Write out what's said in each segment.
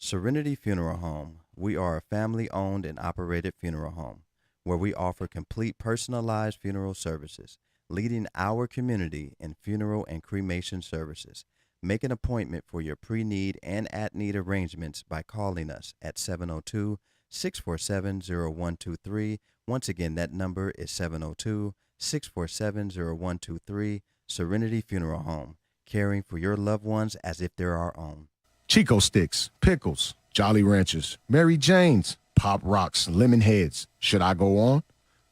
Serenity Funeral Home. We are a family owned and operated funeral home where we offer complete personalized funeral services, leading our community in funeral and cremation services. Make an appointment for your pre need and at need arrangements by calling us at 702 647 0123. Once again, that number is 702 647 0123. Serenity Funeral Home, caring for your loved ones as if they're our own. Chico Sticks, Pickles, Jolly Ranchers, Mary Jane's, Pop Rocks, Lemon Heads. Should I go on?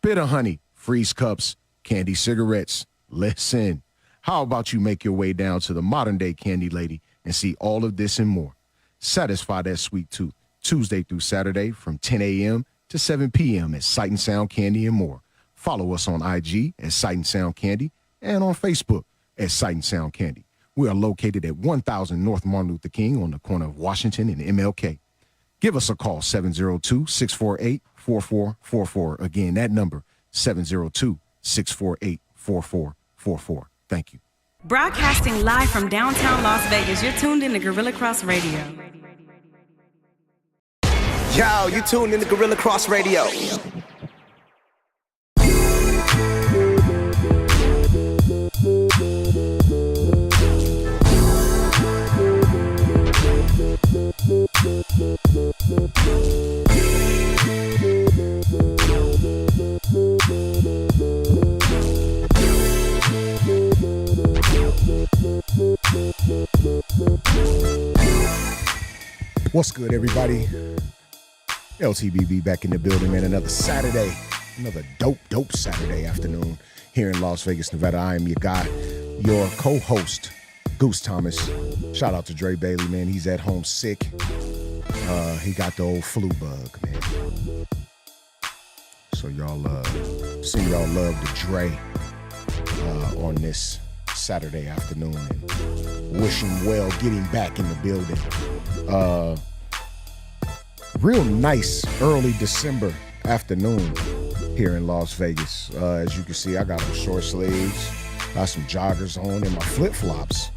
Bitter Honey, Freeze Cups, Candy Cigarettes. Listen, how about you make your way down to the modern day Candy Lady and see all of this and more? Satisfy that sweet tooth Tuesday through Saturday from 10 a.m. to 7 p.m. at Sight and Sound Candy and more. Follow us on IG at Sight and Sound Candy and on Facebook at Sight and Sound Candy. We are located at 1000 North Martin Luther King on the corner of Washington and MLK. Give us a call, 702-648-4444. Again, that number, 702-648-4444. Thank you. Broadcasting live from downtown Las Vegas, you're tuned in to Gorilla Cross Radio. Yo, you tuned in to Gorilla Cross Radio. What's good, everybody? LTBB back in the building, man. Another Saturday, another dope Saturday afternoon here in Las Vegas, Nevada. I am your guy, your co-host, Goose Thomas. Shout out to Dre Bailey, man. He's at home sick. He got the old flu bug, man. So y'all love the Dre on this Saturday afternoon and wish him well getting back in the building. Real nice early December afternoon here in Las Vegas. As you can see, I got on short sleeves, got some joggers on and my flip-flops.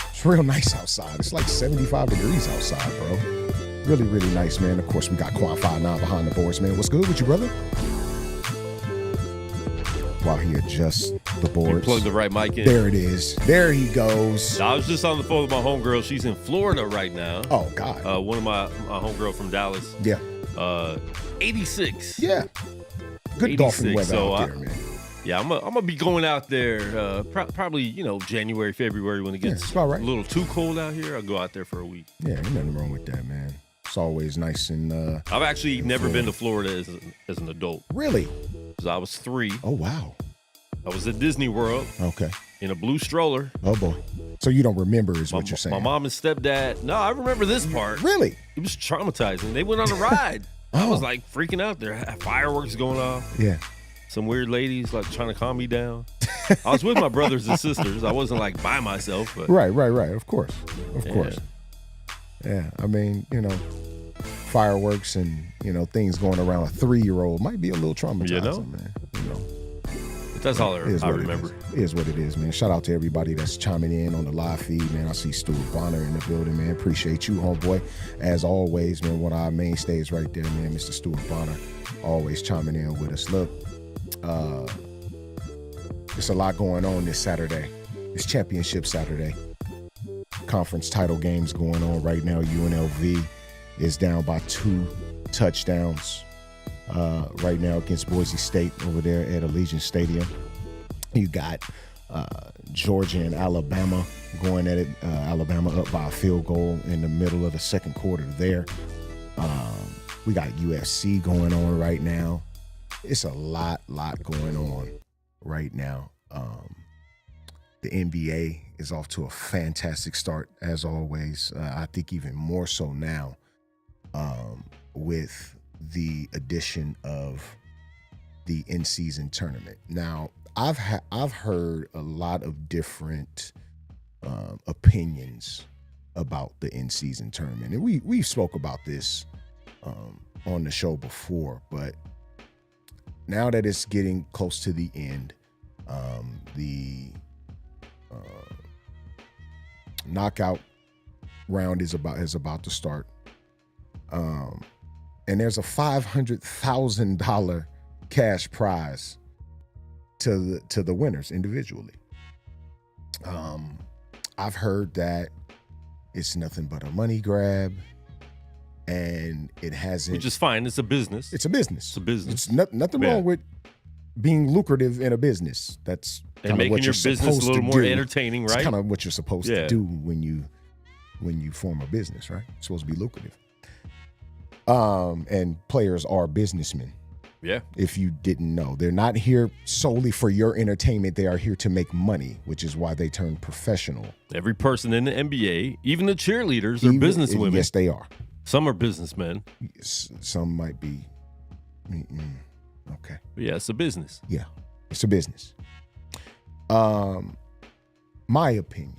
It's real nice outside. It's like 75 degrees outside, bro. Really, really nice, man. Of course, we got Quan 59 behind the boards, man. What's good with you, brother? While he adjusts the boards. You plug the right mic in. There it is. There he goes. I was just on the phone with my homegirl. She's in Florida right now. Oh, God. One of my homegirl from Dallas. Yeah. 86. Yeah. Good golfing weather out there, man. Yeah, I'm gonna be going out there probably, January, February when it gets about right. a little too cold out here. I'll go out there for a week. Yeah, ain't nothing wrong with that, man. It's always nice and I've actually never been to Florida as an adult. Really? Because I was 3. Oh, wow. I was at Disney World. Okay. In a blue stroller. Oh, boy. So you don't remember is what you're saying. My mom and stepdad. No, I remember this part. Really? It was traumatizing. They went on a ride. I was like freaking out there. Fireworks going off. Yeah. Some weird ladies like trying to calm me down. I was with my brothers and sisters. I wasn't like by myself. But Right. Of course. Of course. Yeah. I mean, fireworks and, things going around a 3-year-old might be a little traumatizing, man. But that's all I remember. It is what it is, man. Shout out to everybody that's chiming in on the live feed, man. I see Stuart Bonner in the building, man. Appreciate you, homeboy. As always, man, one of our mainstays right there, man, Mr. Stuart Bonner, always chiming in with us. Look, there's a lot going on this Saturday. It's Championship Saturday. Conference title games going on right now. UNLV is down by 2 touchdowns right now against Boise State over there at Allegiant Stadium. You got Georgia and Alabama going at it. Alabama up by a field goal in the middle of the second quarter there. We got UFC going on right now. It's a lot going on right now. The NBA is off to a fantastic start, as always. I think even more so now with the addition of the in-season tournament. Now, I've heard a lot of different opinions about the in-season tournament, and we spoke about this on the show before, but now that it's getting close to the end, the knockout round is about to start. And there's a $500,000 cash prize to the winners individually. I've heard that it's nothing but a money grab, and it hasn't. Which is fine. It's a business. It's a business. It's a business. It's nothing wrong with being lucrative in a business. That's and making your business a little more entertaining, right? It's kind of what you're supposed to do when you form a business, right? It's supposed to be lucrative. And players are businessmen. Yeah. If you didn't know, they're not here solely for your entertainment. They are here to make money, which is why they turn professional. Every person in the NBA, even the cheerleaders, are business women. Yes, they are. Some are businessmen. Some might be. Okay. But yeah, it's a business. Yeah, it's a business. My opinion.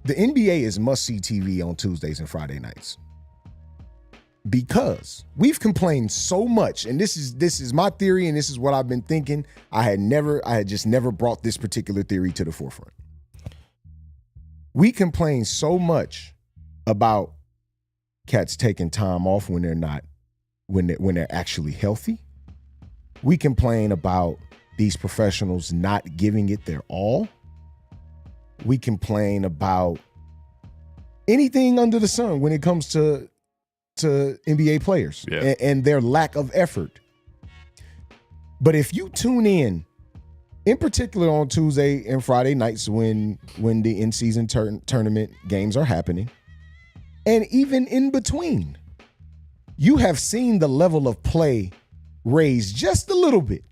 The NBA is must-see TV on Tuesdays and Friday nights. Because we've complained so much, and this is my theory, and this is what I've been thinking. I had just never brought this particular theory to the forefront. We complain so much about cats taking time off when they're not, when they're actually healthy. We complain about these professionals not giving it their all. We complain about anything under the sun when it comes to NBA players and their lack of effort. But if you tune in particular on Tuesday and Friday nights when the in-season tournament games are happening, and even in between, you have seen the level of play raise just a little bit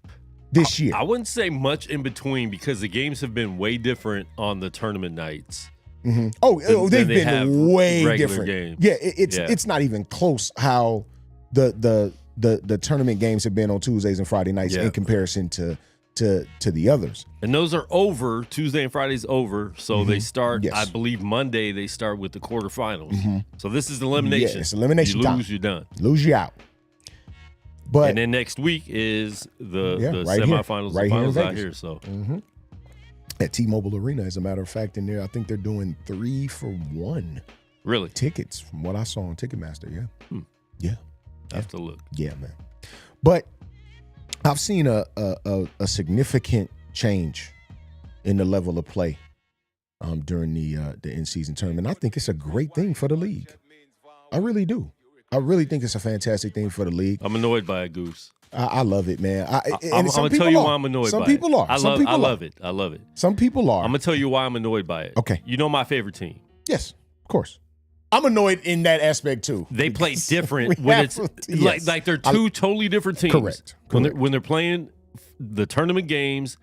this year. I wouldn't say much in between because the games have been way different on the tournament nights. Mm-hmm. They've been way different. Games. Yeah, it's not even close how the tournament games have been on Tuesdays and Friday nights in comparison to the others. And those are over. Tuesday and Friday's over. So they start, I believe Monday they start with the quarterfinals. Mm-hmm. So this is elimination. Yeah, it's elimination. You lose, you're done. Lose, you out. But and then next week is the right semifinals here. and finals out here. So at T-Mobile Arena, as a matter of fact, in there, I think they're doing 3-for-1 really tickets from what I saw on Ticketmaster. Yeah. I have to look. Yeah, man. But I've seen a significant change in the level of play during the in-season tournament. I think it's a great thing for the league. I really do. I really think it's a fantastic thing for the league. I'm annoyed by it, Goose. I love it, man. I'm going to tell you why I'm annoyed by it. Some people are. I love it. I love it. Some people are. I'm going to tell you why I'm annoyed by it. Okay. You know my favorite team. Yes, of course. I'm annoyed in that aspect too. They play different when it's like they're two totally different teams. Correct. When they're playing the tournament games,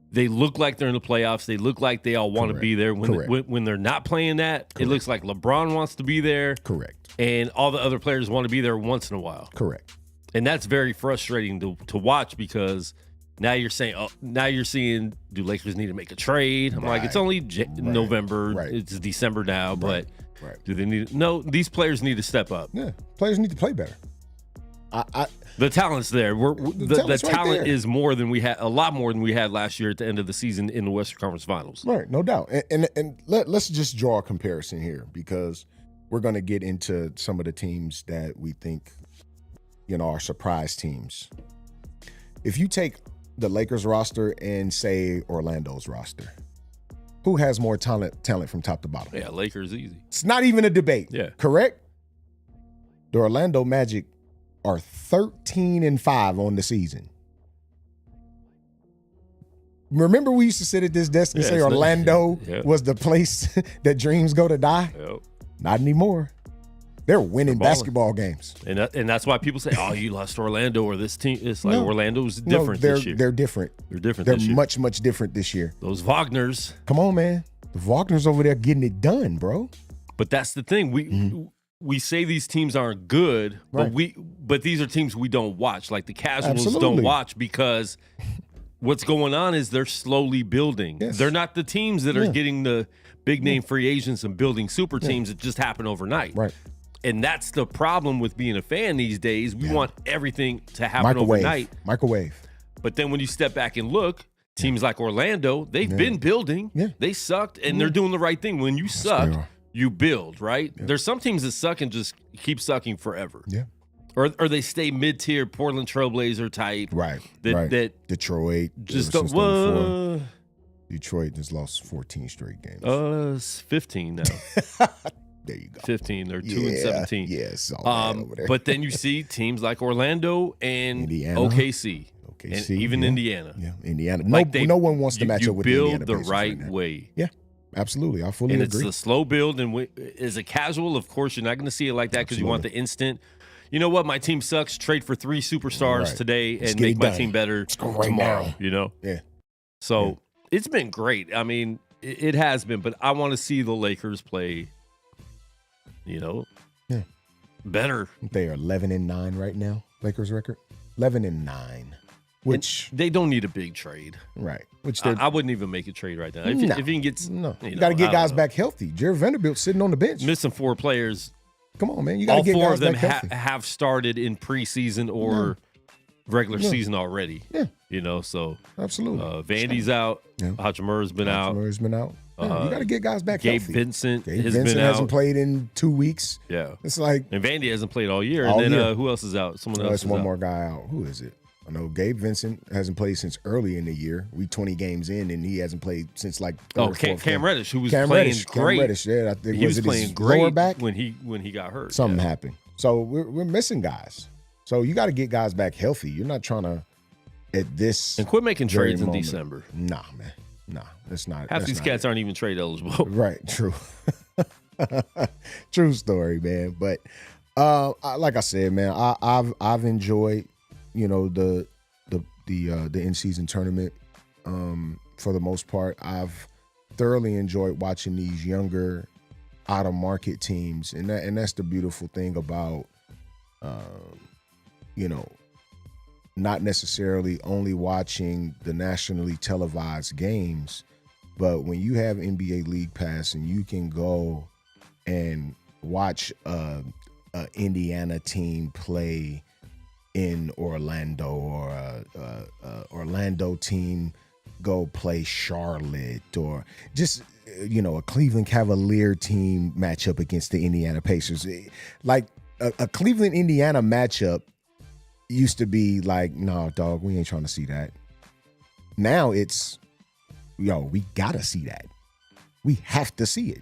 they look like they're in the playoffs. They look like they all want to be there. When they're not playing that, it looks like LeBron wants to be there. Correct. And all the other players want to be there once in a while. Correct. And that's very frustrating to watch because now you're saying, do Lakers need to make a trade? I'm like, it's only November. Right. It's December now, but right. Do they need? No, these players need to step up. Yeah, players need to play better. The talent's there. The talent right is more than we had, a lot more than we had last year at the end of the season in the Western Conference Finals. Right, no doubt. And let's just draw a comparison here because we're going to get into some of the teams that we think, are surprise teams. If you take the Lakers roster and say Orlando's roster, who has more talent from top to bottom? Yeah, Lakers easy. It's not even a debate. Yeah. Correct? The Orlando Magic are 13-5 on the season. Remember we used to sit at this desk and say Orlando was the place that dreams go to die? Yep. Not anymore. They're winning basketball games. And that's why people say, you lost Orlando or this team. It's like Orlando's different this year. They're different. They're different They're this year. much, much different this year. Those Wagners. Come on, man. The Wagners over there getting it done, bro. But that's the thing. We say these teams aren't good, but these are teams we don't watch. Like the casuals don't watch because what's going on is they're slowly building. Yes. They're not the teams that are getting the big name free agents and building super teams that just happen overnight. Right. And that's the problem with being a fan these days. We want everything to happen overnight. Microwave. But then when you step back and look, teams like Orlando, they've been building. Yeah. They sucked, and they're doing the right thing. When you suck, you build, right? Yeah. There's some teams that suck and just keep sucking forever. Yeah. Or they stay mid-tier Portland Trailblazer type. Right. That Detroit. Just don't. Detroit has lost 14 straight games. It's 15 now. There you go. 15. They're 2-17. Yeah, it's all bad over there. But then you see teams like Orlando and Indiana. OKC. And even Indiana. Yeah, Indiana. No one wants to match up with the Indiana Pacers. You build the right way. Yeah, absolutely. I fully agree. And it's a slow build. And as a casual, of course, you're not going to see it like that because you want the instant. You know what? My team sucks. Trade for 3 superstars today and make my team better tomorrow. You know? Yeah. So it's been great. I mean, it has been. But I want to see the Lakers play, better. They are 11-9 right now, Lakers record. 11-9. Which and they don't need a big trade, right? Which I wouldn't even make a trade right now. If you can get you got to get guys back healthy. Jared Vanderbilt sitting on the bench, missing 4 players. Come on, man! You got to get guys back healthy. All 4 of them have started in preseason or regular season already. Yeah, so absolutely. Vandy's out. Hachimura's been out. Hachimura's been out. You got to get guys back Gabe healthy. Vincent hasn't played in 2 weeks. Yeah, it's like and Vandy hasn't played all year. And then who else is out? Someone else. There's one more guy out. Who is it? I know Gabe Vincent hasn't played since early in the year. We 20 games in, and he hasn't played since like Cam Reddish, who was playing great. Cam Reddish, I think he was playing great lower back when he got hurt. Something happened. So we're missing guys. So you got to get guys back healthy. You're not trying to at this and quit making trades in December. Nah, man. Nah, that's not. Half these cats aren't even trade eligible. Right. True. True story, man. But like I said, man, I've enjoyed. The in-season tournament, for the most part. I've thoroughly enjoyed watching these younger, out-of-market teams, and that's the beautiful thing about, not necessarily only watching the nationally televised games, but when you have NBA League Pass and you can go and watch a Indiana team play in Orlando, or a Orlando team go play Charlotte, or just a Cleveland Cavalier team match up against the Indiana Pacers. Like a Cleveland Indiana matchup used to be like, no, dog, we ain't trying to see that. Now it's, we gotta see that. We have to see it.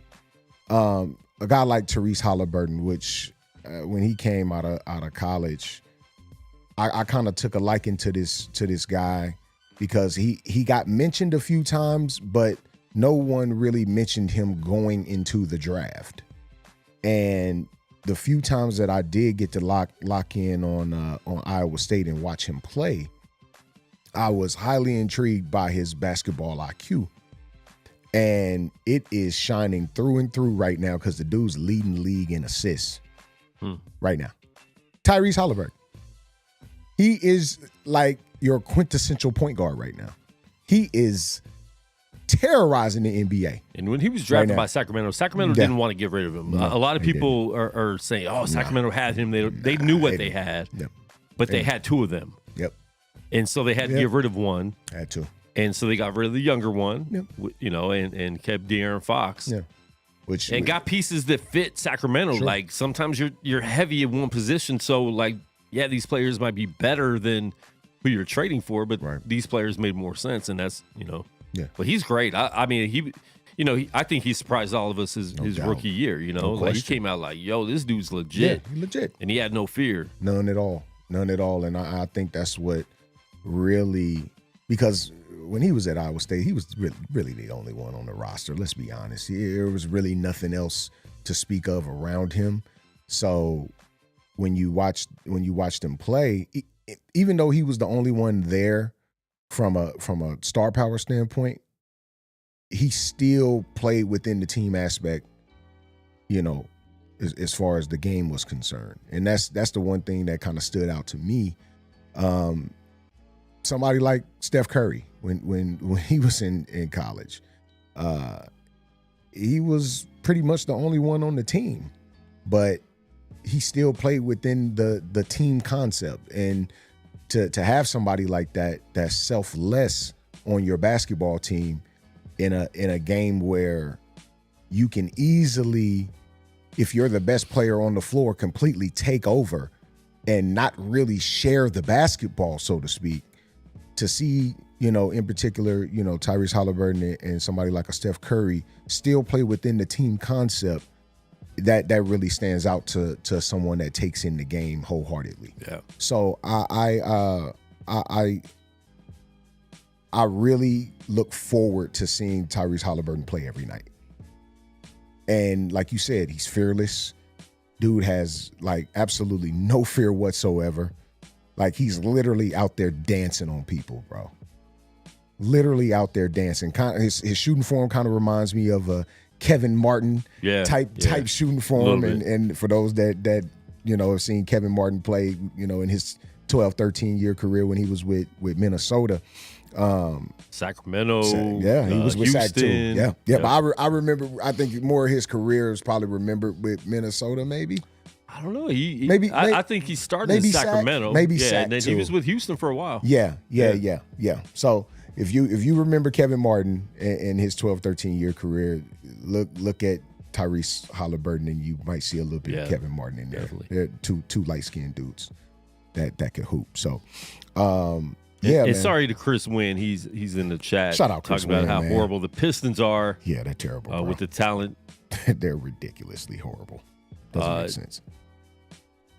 A guy like Tyrese Halliburton, which when he came out of college, I kind of took a liking to this guy because he got mentioned a few times, but no one really mentioned him going into the draft. And the few times that I did get to lock in on Iowa State and watch him play, I was highly intrigued by his basketball IQ. And it is shining through and through right now because the dude's leading the league in assists right now. Tyrese Halliburton. He is like your quintessential point guard right now. He is terrorizing the NBA. And when he was drafted by Sacramento didn't want to get rid of him. No, a lot of people are saying, Sacramento had him. They knew what they had, but they had 2 of them. Yep. And so they had to get rid of one. Had to. And so they got rid of the younger one, and kept De'Aaron Fox. Yeah. Got pieces that fit Sacramento. Sure. Like sometimes you're heavy in one position, so like, yeah, these players might be better than who you're trading for, but these players made more sense, and that's Yeah. But he's great. I mean, I think he surprised all of us his rookie year. Like he came out like, yo, this dude's legit. Yeah, legit, and he had no fear. None at all. And I think that's what really, because when he was at Iowa State, he was really the only one on the roster. Let's be honest. There was really nothing else to speak of around him. So when you watched him play, even though he was the only one there from a star power standpoint, he still played within the team aspect, as far as the game was concerned. And that's the one thing that kind of stood out to me. Somebody like Steph Curry, when he was in college, he was pretty much the only one on the team, but he still played within the team concept. And to have somebody like that that's selfless on your basketball team in a game where you can easily, if you're the best player on the floor, completely take over and not really share the basketball, so to speak. To see, in particular, Tyrese Haliburton and somebody like a Steph Curry still play within the team concept, that really stands out to someone that takes in the game wholeheartedly. Yeah. So I really look forward to seeing Tyrese Haliburton play every night. And like you said, he's fearless. Dude has like absolutely no fear whatsoever. Like he's literally out there dancing on people, bro. Literally out there dancing. His shooting form kind of reminds me of a Kevin Martin type shooting form. And for those that have seen Kevin Martin play, in his 12-13 year career when he was with Minnesota. Sacramento. He was with Sac too. Yeah. Yeah. But I remember, I think more of his career is probably remembered with Minnesota, maybe. I don't know. I think he started in Sacramento. Sac and then too. he was with Houston for a while. Yeah. So if you remember Kevin Martin and his 12-13 year career, look at Tyrese Haliburton and you might see a little bit of Kevin Martin in there. Definitely. They're two light-skinned dudes that can hoop. So and sorry to Chris Wynn. He's in the chat. Shout out Chris talking about Wynn, how horrible the Pistons are. Yeah, they're terrible. Bro. With the talent. They're ridiculously horrible. Doesn't make sense.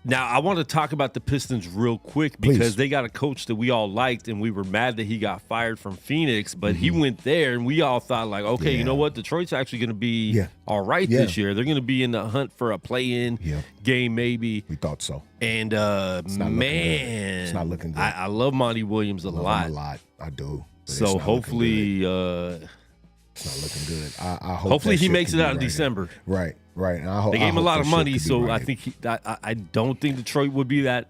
Now, I want to talk about the Pistons real quick because they got a coach that we all liked, and we were mad that he got fired from Phoenix, but he went there, and we all thought, like, okay, you know what? Detroit's actually going to be all right this year. They're going to be in the hunt for a play-in game, maybe. We thought so. And, it's not looking good. I love Monty Williams a lot. I do. So hopefully it's not looking good. I hope hopefully he makes it out in December. Right. And I hope they gave him a lot of money, so right. I think I don't think Detroit would be that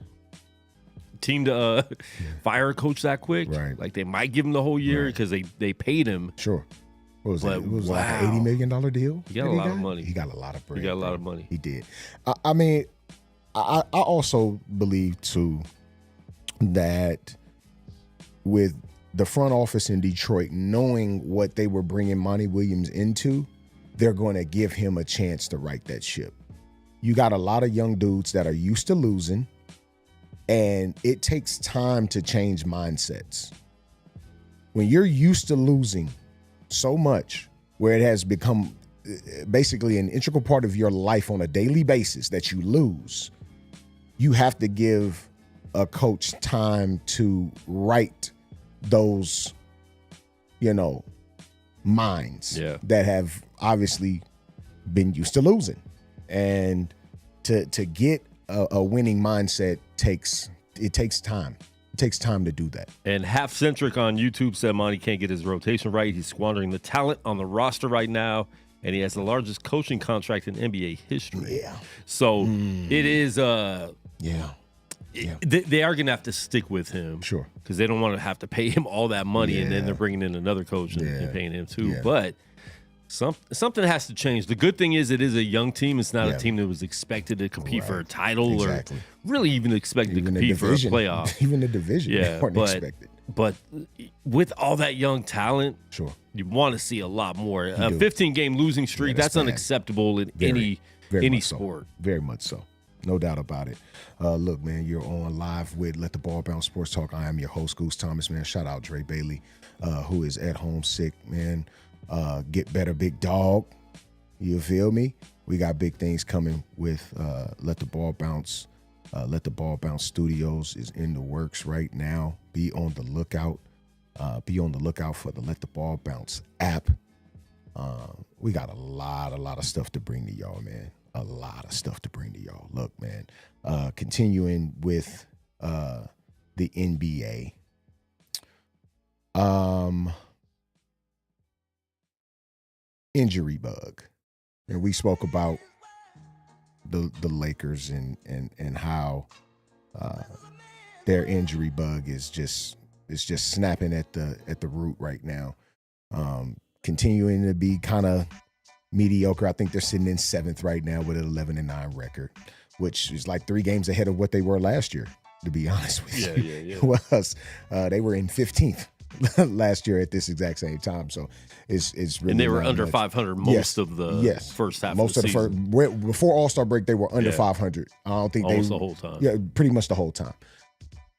team to fire a coach that quick. Right. Like they might give him the whole year because they paid him. Sure. What was it? It was like an $80 million deal. He got a lot of money. He got a lot of bread. He got a lot of money. He did. I mean, I also believe too that with the front office in Detroit knowing what they were bringing Monty Williams into, they're going to give him a chance to right that ship. You got a lot of young dudes that are used to losing, and it takes time to change mindsets. When you're used to losing so much, where it has become basically an integral part of your life on a daily basis that you lose, you have to give a coach time to right those, minds that have obviously been used to losing. And to get a winning mindset takes time. It takes time to do that. And Half Centric on YouTube said Monty can't get his rotation right. He's squandering the talent on the roster right now, and he has the largest coaching contract in NBA history. Yeah. So it is they are going to have to stick with him. Sure. Because they don't want to have to pay him all that money, and then they're bringing in another coach and paying him too. Yeah. But something has to change. The good thing is it is a young team. It's not a team that was expected to compete for a title or really even expected to compete for a playoff. Even the division weren't expected. But with all that young talent, sure, you want to see a lot more. A 15-game losing streak, that's unacceptable in any sport. So. Very much so. No doubt about it. Look, man, you're on live with Let the Ball Bounce Sports Talk. I am your host, Goose Thomas, man. Shout out Dre Bailey, who is at home sick, man. Get better, big dog. You feel me? We got big things coming with Let the Ball Bounce. Let the Ball Bounce Studios is in the works right now. Be on the lookout. Be on the lookout for the Let the Ball Bounce app. We got a lot of stuff to bring to y'all, man. A lot of stuff to bring to y'all. Look, man, continuing with the NBA. Injury bug. And we spoke about the Lakers and how their injury bug is just snapping at the root right now. Continuing to be kind of mediocre. I think they're sitting in 7th right now with an 11-9 record, which is like 3 games ahead of what they were last year, to be honest with you. Yeah. They were in 15th last year at this exact same time. So it's really, and they were under 500 most of the first half. Most of the season. Before All-Star break, they were under 500. I don't think almost the whole time. Yeah, pretty much the whole time.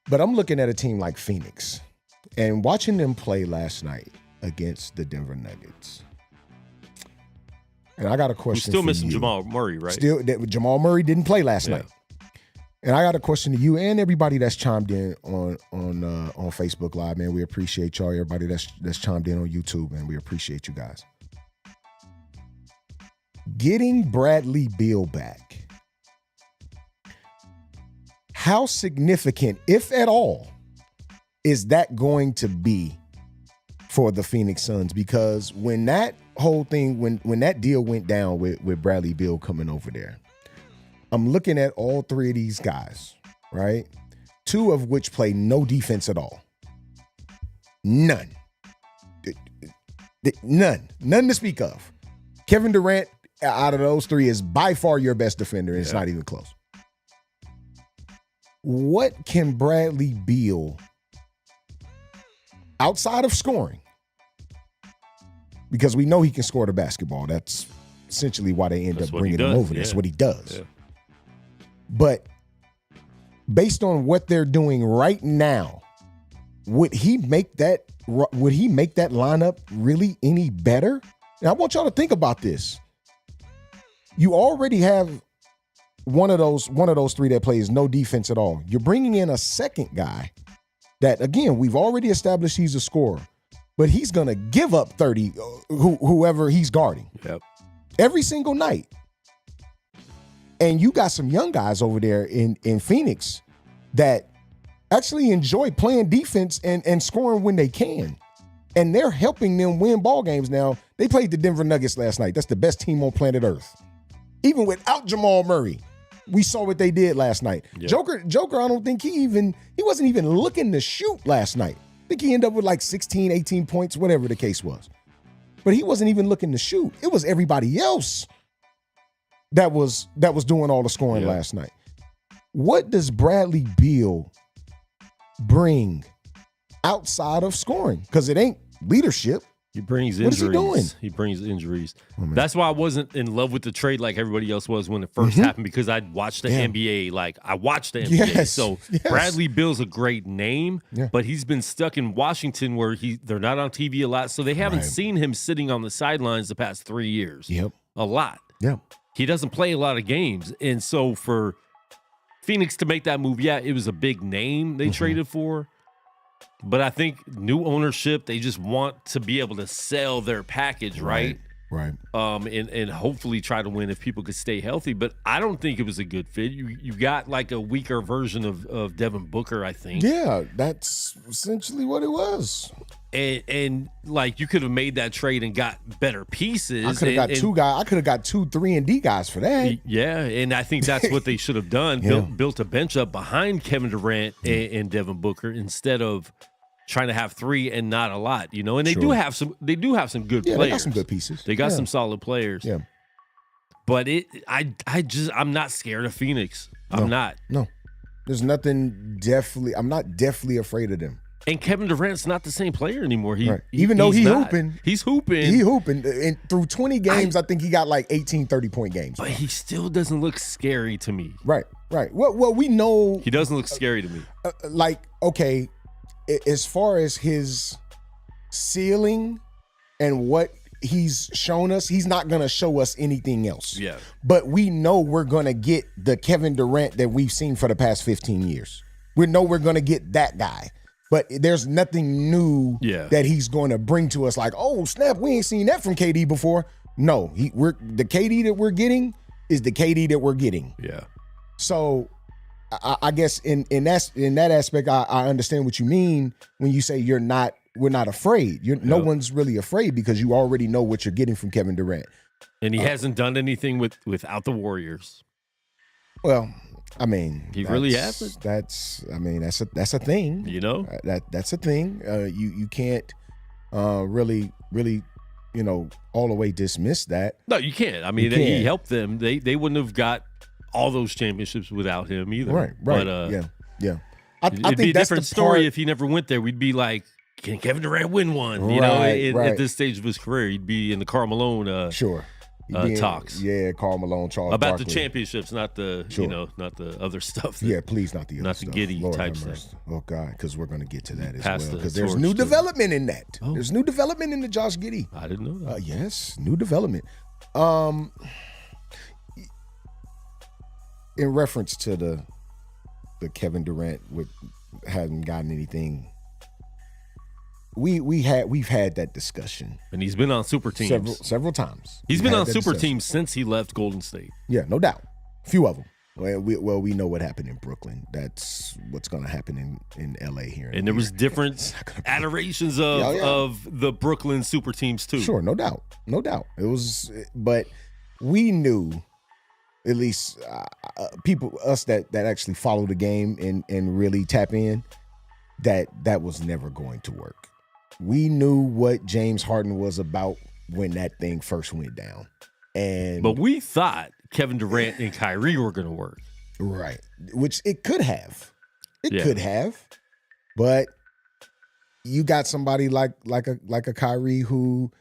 But I'm looking at a team like Phoenix and watching them play last night against the Denver Nuggets. And I got a question. We're still missing Jamal Murray, right? Jamal Murray didn't play last night. And I got a question to you and everybody that's chimed in on Facebook Live, man. We appreciate y'all. Everybody that's chimed in on YouTube, man. We appreciate you guys. Getting Bradley Beal back, how significant, if at all, is that going to be for the Phoenix Suns? Because when that whole thing, when that deal went down with Bradley Beal coming over there, I'm looking at all three of these guys, right? Two of which play no defense at all. None. None to speak of. Kevin Durant, out of those three, is by far your best defender, and it's not even close. What can Bradley Beal, outside of scoring, because we know he can score the basketball. That's essentially why they end up bringing him over there. That's what he does. Yeah. But based on what they're doing right now, would he make that lineup really any better? And I want y'all to think about this. You already have one of those three that plays no defense at all. You're bringing in a second guy that, again, we've already established he's a scorer, but he's going to give up 30 whoever he's guarding. Yep. Every single night. And you got some young guys over there in Phoenix that actually enjoy playing defense and scoring when they can. And they're helping them win ball games now. They played the Denver Nuggets last night. That's the best team on planet Earth. Even without Jamal Murray, we saw what they did last night. Yep. Joker, I don't think he wasn't even looking to shoot last night. I think he ended up with like 16, 18 points, whatever the case was. But he wasn't even looking to shoot. It was everybody else that was doing all the scoring last night. What does Bradley Beal bring outside of scoring? Because it ain't leadership. He brings injuries. What is he doing? He brings injuries. That's why I wasn't in love with the trade like everybody else was when it first happened, because I'd watched the NBA. Like, I watched the NBA. Yes. So Bradley Beal's a great name, but he's been stuck in Washington where they're not on TV a lot, so they haven't seen him sitting on the sidelines the past 3 years. Yep. A lot. Yep. He doesn't play a lot of games. And so for Phoenix to make that move, it was a big name they traded for. But I think new ownership, they just want to be able to sell their package, right? Right. And hopefully try to win if people could stay healthy. But I don't think it was a good fit. You got like a weaker version of Devin Booker, I think. Yeah, that's essentially what it was. And like, you could have made that trade and got better pieces. I could have got two guys. I could have got 2, 3, and D guys for that. Yeah, and I think that's what they should have done. Built a bench up behind Kevin Durant and Devin Booker instead of trying to have 3 and not a lot, And they do have some. They do have some good players. They got some good pieces. They got some solid players. Yeah. But I'm not scared of Phoenix. I'm not. No. There's nothing definitely. I'm not definitely afraid of them. And Kevin Durant's not the same player anymore. Even though he's hooping. He's hooping. He hooping. And through 20 games, I think he got like 18, 30-point games. But he still doesn't look scary to me. Right. Well, we know. He doesn't look scary to me. Okay, as far as his ceiling and what he's shown us, he's not going to show us anything else. Yeah. But we know we're going to get the Kevin Durant that we've seen for the past 15 years. We know we're going to get that guy. But there's nothing new that he's going to bring to us like, oh, snap, we ain't seen that from KD before. No, the KD that we're getting is the KD that we're getting. Yeah. So I guess in that aspect, I understand what you mean when you say we're not afraid. No one's really afraid because you already know what you're getting from Kevin Durant. And he hasn't done anything without the Warriors. Well, I mean, he really hasn't. That's a thing. That's a thing. You can't really all the way dismiss that. No, you can't. I mean, he helped them. They wouldn't have got all those championships without him either. Right. But yeah. It'd be a different story if he never went there. We'd be like, can Kevin Durant win one? You know, at this stage of his career, he'd be in the Karl Malone talks. Yeah, Karl Malone, Charles about Barkley. The championships, not the not the other stuff. Please, not the other stuff. Not the giddy Lord type stuff. Oh God, because we're going to get to that as Pass well. the Because there's torch new to- development in that. Oh. There's new development in the Josh Giddey. I didn't know that. Yes, new development. In reference to the Kevin Durant hadn't gotten anything. We've had that discussion, and he's been on super teams several times. He's been on super teams since he left Golden State. Yeah, no doubt. A few of them. Well, we know what happened in Brooklyn. That's what's going to happen in LA here. And there was different adorations of the Brooklyn super teams too. Sure, no doubt. It was, but we knew, at least us that actually follow the game and really tap in, that was never going to work. We knew what James Harden was about when that thing first went down. But we thought Kevin Durant and Kyrie were going to work. Right. Which it could have. It Yeah. could have. But you got somebody like a Kyrie who,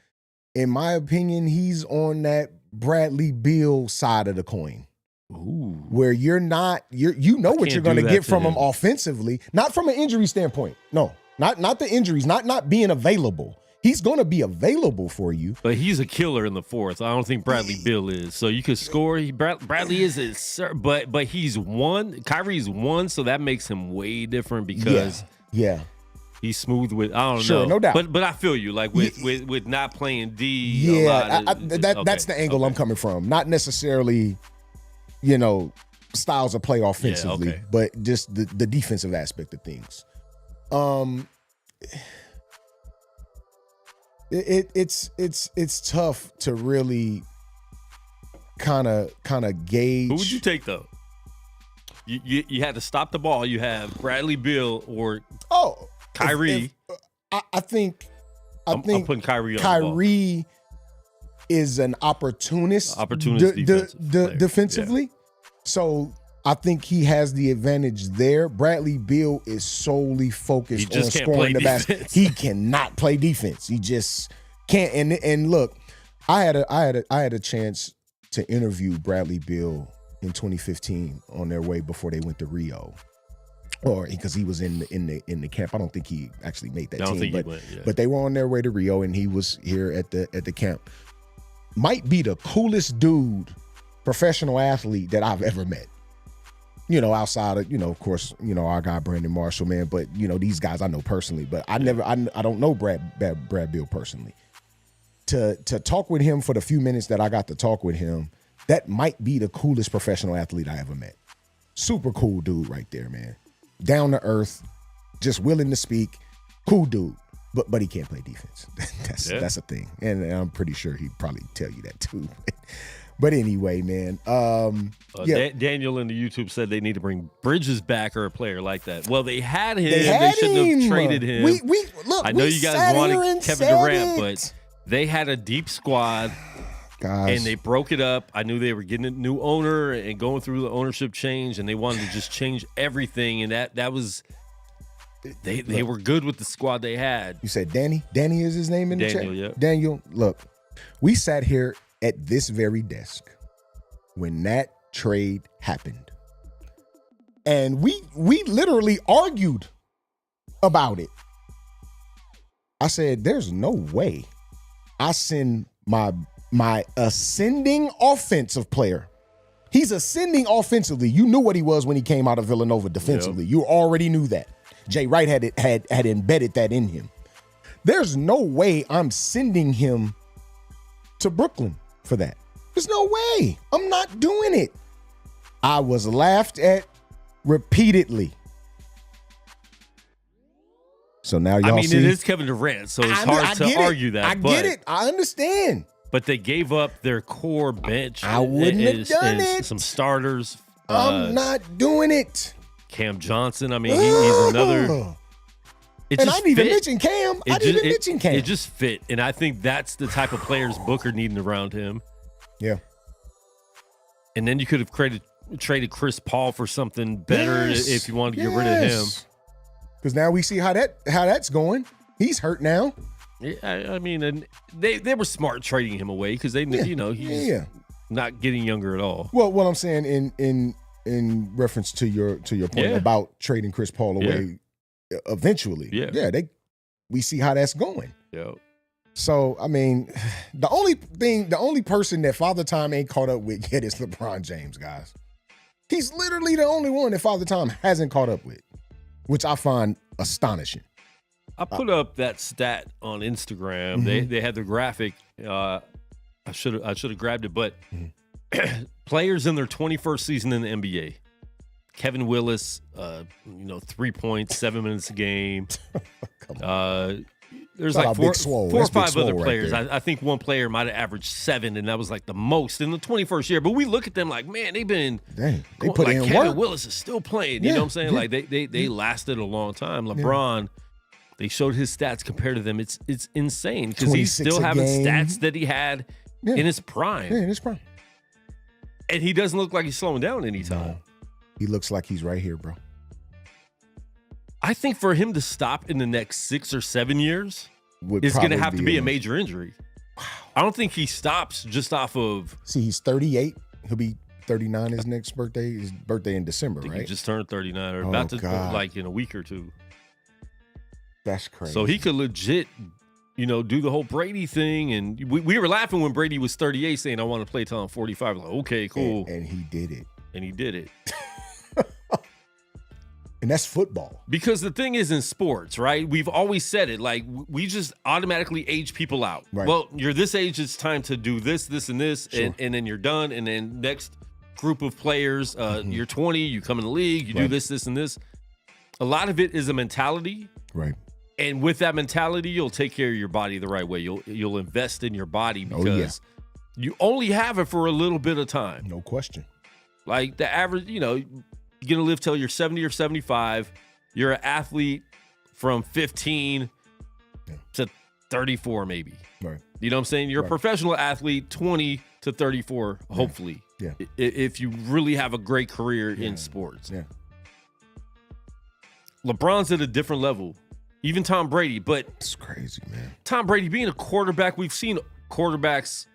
in my opinion, he's on that Bradley Beal side of the coin. Ooh. Where you know what you're going to get from him offensively, not from an injury standpoint. No, not the injuries, not being available. He's going to be available for you. But he's a killer in the fourth. I don't think Bradley Beal is. So you could score. Bradley is, but he's one. Kyrie's one, so that makes him way different because he's smooth with. I don't know. No doubt. But I feel you like with not playing D. Yeah, that's the angle I'm coming from. Not necessarily, styles of play offensively, but just the defensive aspect of things. It's tough to really kind of gauge. Who would you take though? You had to stop the ball. You have Bradley Beal or Kyrie. I think I'm putting Kyrie on the ball. Kyrie is an opportunist defensively. Yeah. So I think he has the advantage there. Bradley Beal is solely focused on scoring the basket. He cannot play defense. He just can't. And look, I had a chance to interview Bradley Beal in 2015 on their way before they went to Rio, or because he was in the camp. I don't think he actually made that team, but they were on their way to Rio, and he was here at the camp. Might be the coolest dude, professional athlete that I've ever met. Outside of, of course, our guy Brandon Marshall, man. But these guys I know personally, but I don't know Brad Beal personally. To talk with him for the few minutes that I got to talk with him, that might be the coolest professional athlete I ever met. Super cool dude right there, man. Down to earth, just willing to speak. Cool dude, but he can't play defense. That's a thing, and I'm pretty sure he'd probably tell you that too. But anyway, man. Daniel in the YouTube said they need to bring Bridges back or a player like that. Well, they had him. They shouldn't have traded him. I know you guys wanted Kevin Durant, but they had a deep squad. Guys. And they broke it up. I knew they were getting a new owner and going through the ownership change, and they wanted to just change everything. And that was they were good with the squad they had. You said Danny? Danny is his name in the chat? Daniel, yeah. Daniel, look, we sat here at this very desk when that trade happened. And we literally argued about it. I said, there's no way I send my ascending offensive player. He's ascending offensively. You knew what he was when he came out of Villanova defensively. Yep. You already knew that. Jay Wright had embedded that in him. There's no way I'm sending him to Brooklyn for that. There's no way. I'm not doing it. I was laughed at repeatedly. So now y'all see. It is Kevin Durant, so it's hard to argue that. I get it. I understand. But they gave up their core bench. I wouldn't have done it. Some starters. I'm not doing it. Cam Johnson. He's another. I didn't even mention Cam. It just fit. And I think that's the type of players Booker needing around him. Yeah. And then you could have traded Chris Paul for something better if you wanted to get rid of him. Because now we see how that's going. He's hurt now. Yeah, I mean, and they were smart trading him away because they knew, he's not getting younger at all. Well, what I'm saying in reference to your point about trading Chris Paul away eventually. Yeah, we see how that's going. Yeah. So, I mean, the only person that Father Time ain't caught up with yet is LeBron James, guys. He's literally the only one that Father Time hasn't caught up with, which I find astonishing. I put up that stat on Instagram. Mm-hmm. They had the graphic. I should have grabbed it, but players in their 21st season in the NBA. Kevin Willis, 3 points, 7 minutes a game. There's like four or five other players. Right, I think one player might have averaged 7, and that was like the most in the 21st year. But we look at them like, man, they've been they put in Kevin work. Willis is still playing. You know what I'm saying? Like they lasted a long time. LeBron, they showed his stats compared to them. It's insane because he's still having stats that he had in his prime. Yeah, in his prime. And he doesn't look like he's slowing down anytime. No. He looks like he's right here, bro. I think for him to stop in the next 6 or 7 years is going to have to be a major injury. Wow. I don't think he stops just off of. See, he's 38. He'll be 39 his next birthday. His birthday in December, right? He just turned 39 or about to, like in a week or two. That's crazy. So he could legit, do the whole Brady thing. And we were laughing when Brady was 38 saying, I want to play till I'm 45. Like, okay, cool. And he did it. And that's football. Because the thing is in sports, right? We've always said it. Like, we just automatically age people out. Right. Well, you're this age, it's time to do this, and this, sure. and then you're done. And then next group of players, you're 20, you come in the league, you do this, and this. A lot of it is a mentality. Right. And with that mentality, you'll take care of your body the right way. You'll invest in your body because you only have it for a little bit of time. No question. Like the average, you're going to live till you're 70 or 75. You're an athlete from 15 to 34 maybe. Right. You know what I'm saying? You're a professional athlete 20 to 34, hopefully. Yeah. If you really have a great career in sports. Yeah. LeBron's at a different level. Even Tom Brady, but it's crazy, man. Tom Brady being a quarterback, we've seen quarterbacks.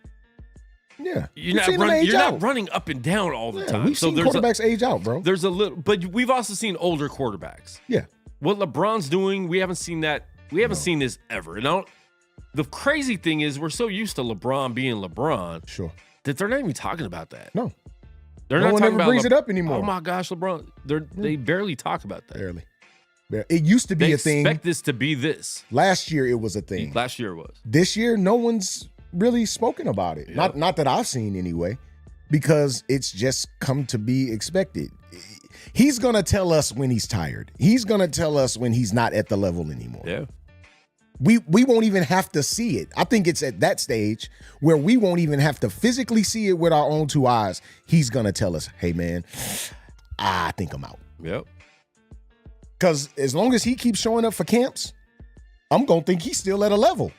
Yeah, you're not running up and down all the time. We've seen quarterbacks age out, bro. There's a little, but we've also seen older quarterbacks. Yeah, what LeBron's doing, we haven't seen that. We haven't seen this ever. And the crazy thing is, we're so used to LeBron being LeBron, sure, that they're not even talking about that. No, they're not talking about. Brings it up anymore. Oh my gosh, LeBron! They barely talk about that. Barely. It used to be a thing. They expect this to be this. Last year, it was a thing. Last year it was. This year, no one's really spoken about it. Yep. Not that I've seen anyway, because it's just come to be expected. He's going to tell us when he's tired. He's going to tell us when he's not at the level anymore. Yeah. We won't even have to see it. I think it's at that stage where we won't even have to physically see it with our own 2 eyes. He's going to tell us, hey, man, I think I'm out. Yep. Because as long as he keeps showing up for camps, I'm going to think he's still at a level.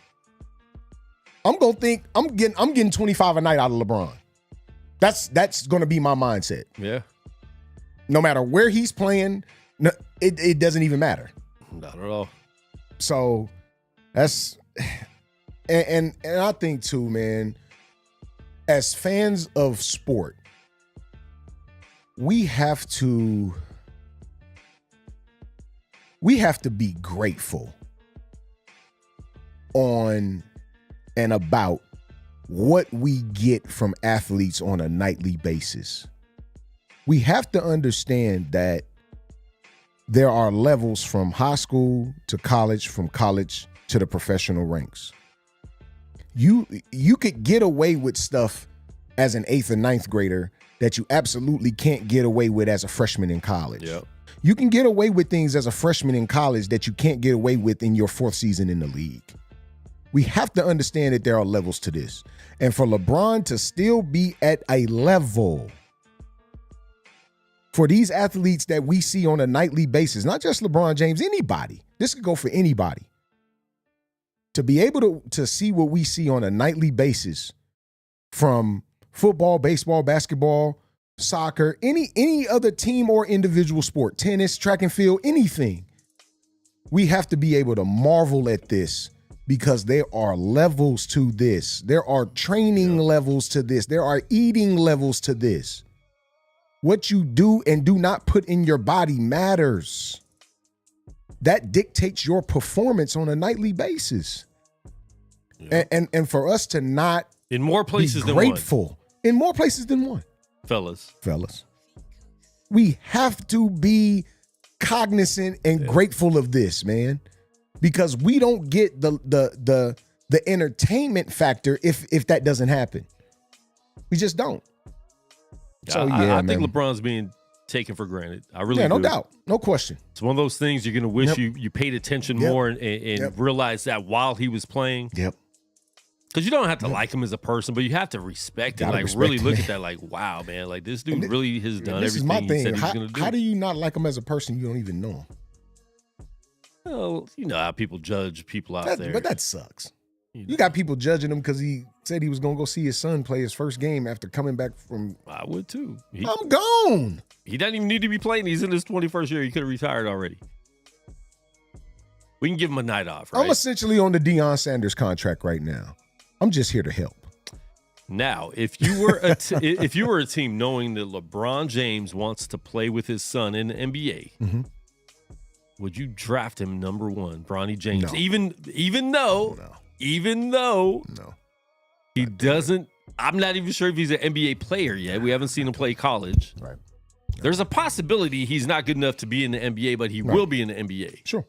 I'm going to think I'm getting 25 a night out of LeBron. That's going to be my mindset. Yeah. No matter where he's playing, it doesn't even matter. Not at all. So that's and I think too, man, as fans of sport, we have to be grateful on and about what we get from athletes on a nightly basis. We have to understand that there are levels from high school to college, from college to the professional ranks. You could get away with stuff as an 8th or 9th grader that you absolutely can't get away with as a freshman in college. Yep. You can get away with things as a freshman in college that you can't get away with in your 4th season in the league. We have to understand that there are levels to this. And for LeBron to still be at a level, for these athletes that we see on a nightly basis, not just LeBron James, anybody, this could go for anybody, to be able to see what we see on a nightly basis from football, baseball, basketball, soccer, any other team or individual sport, tennis, track and field, anything. we have to be able to marvel at this because there are levels to this. There are training levels to this. There are eating levels to this. What you do and do not put in your body matters. That dictates your performance on a nightly basis. Yeah. And for us to not in more places be grateful in more places than one, fellas, we have to be cognizant and grateful of this, man, because we don't get the entertainment factor if that doesn't happen. We just don't. So I think LeBron's being taken for granted. I really no do. doubt. No question. It's one of those things you're going to wish you paid attention more and realized that while he was playing. Yep. Because you don't have to like him as a person, but you have to respect it. Like, really look at that like, wow, man. Like, this dude really has done everything he said he was going to do. How do you not like him as a person? You don't even know him. Well, you know how people judge people out there. But that sucks. You got people judging him because he said he was going to go see his son play his first game after coming back from. I would too. I'm gone. He doesn't even need to be playing. He's in his 21st year. He could have retired already. We can give him a night off, right? I'm essentially on the Deion Sanders contract right now. I'm just here to help. Now, if you were if you were a team knowing that LeBron James wants to play with his son in the NBA, would you draft him number one, Bronny James? No. Even though he doesn't. I'm not even sure if he's an NBA player yet. We haven't seen him play college. Right. There's a possibility he's not good enough to be in the NBA, but he will be in the NBA. Sure.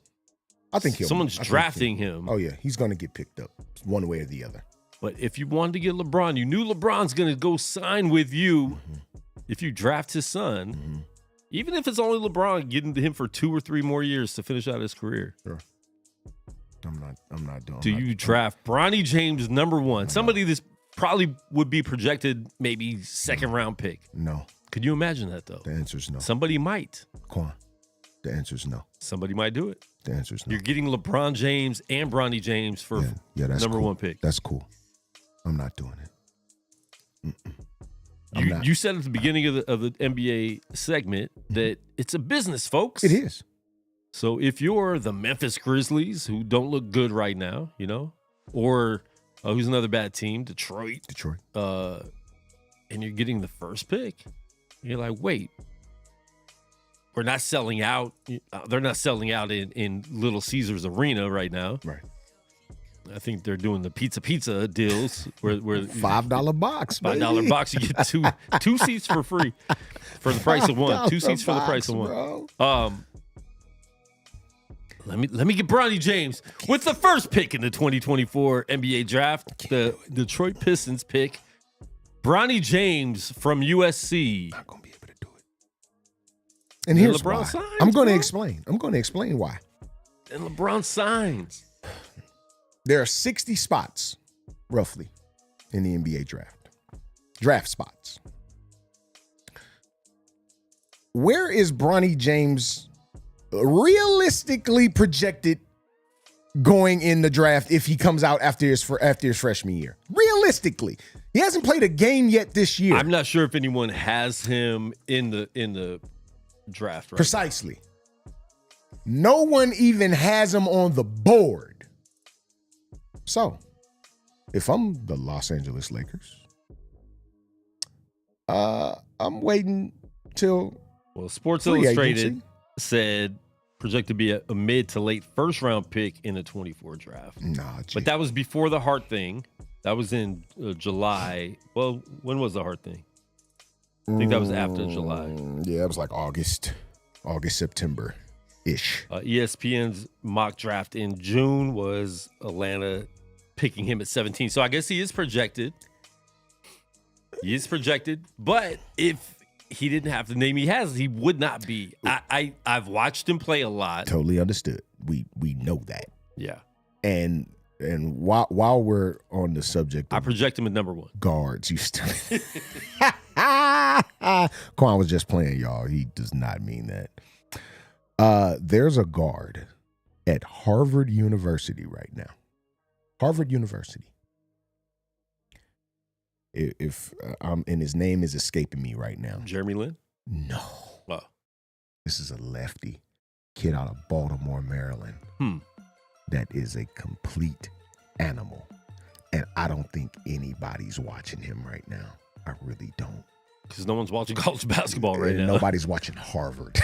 I think someone's drafting him. Oh, yeah. He's going to get picked up one way or the other. But if you wanted to get LeBron, you knew LeBron's going to go sign with you if you draft his son, even if it's only LeBron getting to him for 2 or 3 more years to finish out his career. Sure. I'm not doing. Do you draft Bronny James number one? Somebody that's probably would be projected maybe second round pick. No. Could you imagine that, though? The answer is no. Somebody might. Quan, the answer is no. Somebody might do it. The answer is no. You're getting LeBron James and Bronny James for that's number cool. one pick. That's cool. I'm not doing it. You said at the beginning of the NBA segment that it's a business, folks. It is. So if you're the Memphis Grizzlies, who don't look good right now, you know, or who's another bad team, Detroit, and you're getting the first pick, you're like, wait, we're not selling out. They're not selling out in Little Caesars Arena right now. Right. I think they're doing the pizza deals where $5 box, $5 box. You get two seats for free for the price of one. 2 seats for the price of one. Bro. Let me get Bronny James with the first pick in the 2024 NBA draft. The Detroit Pistons pick Bronny James from USC. Not gonna be able to do it. And here's LeBron why. signs, I'm going to bro. explain. I'm going to explain why. And LeBron signs. There are 60 spots, roughly, in the NBA draft. Draft spots. Where is Bronny James realistically projected going in the draft if he comes out after his freshman year? Realistically. He hasn't played a game yet this year. I'm not sure if anyone has him in the draft right Precisely. No one even has him on the board. So, if I'm the Los Angeles Lakers, I'm waiting till Sports free Illustrated agency said projected to be a mid to late first round pick in the 24 draft. Nah, but that was before the Hart thing. That was in July. Well, when was the Hart thing? I think that was after July. Yeah, it was like August, September-ish. ESPN's mock draft in June was Atlanta picking him at 17. So I guess he is projected. But if he didn't have the name he has, he would not be. I've watched him play a lot. Totally understood. We know that. Yeah. And while we're on the subject, I project him at number one. Guards, you still. Quan was just playing, y'all. He does not mean that. There's a guard at Harvard University right now. Harvard University. And his name is escaping me right now. Jeremy Lin? No. Oh. This is a lefty. kid out of Baltimore, Maryland. That is a complete animal. And I don't think anybody's watching him right now. I really don't. Because no one's watching college basketball right now. Nobody's watching Harvard.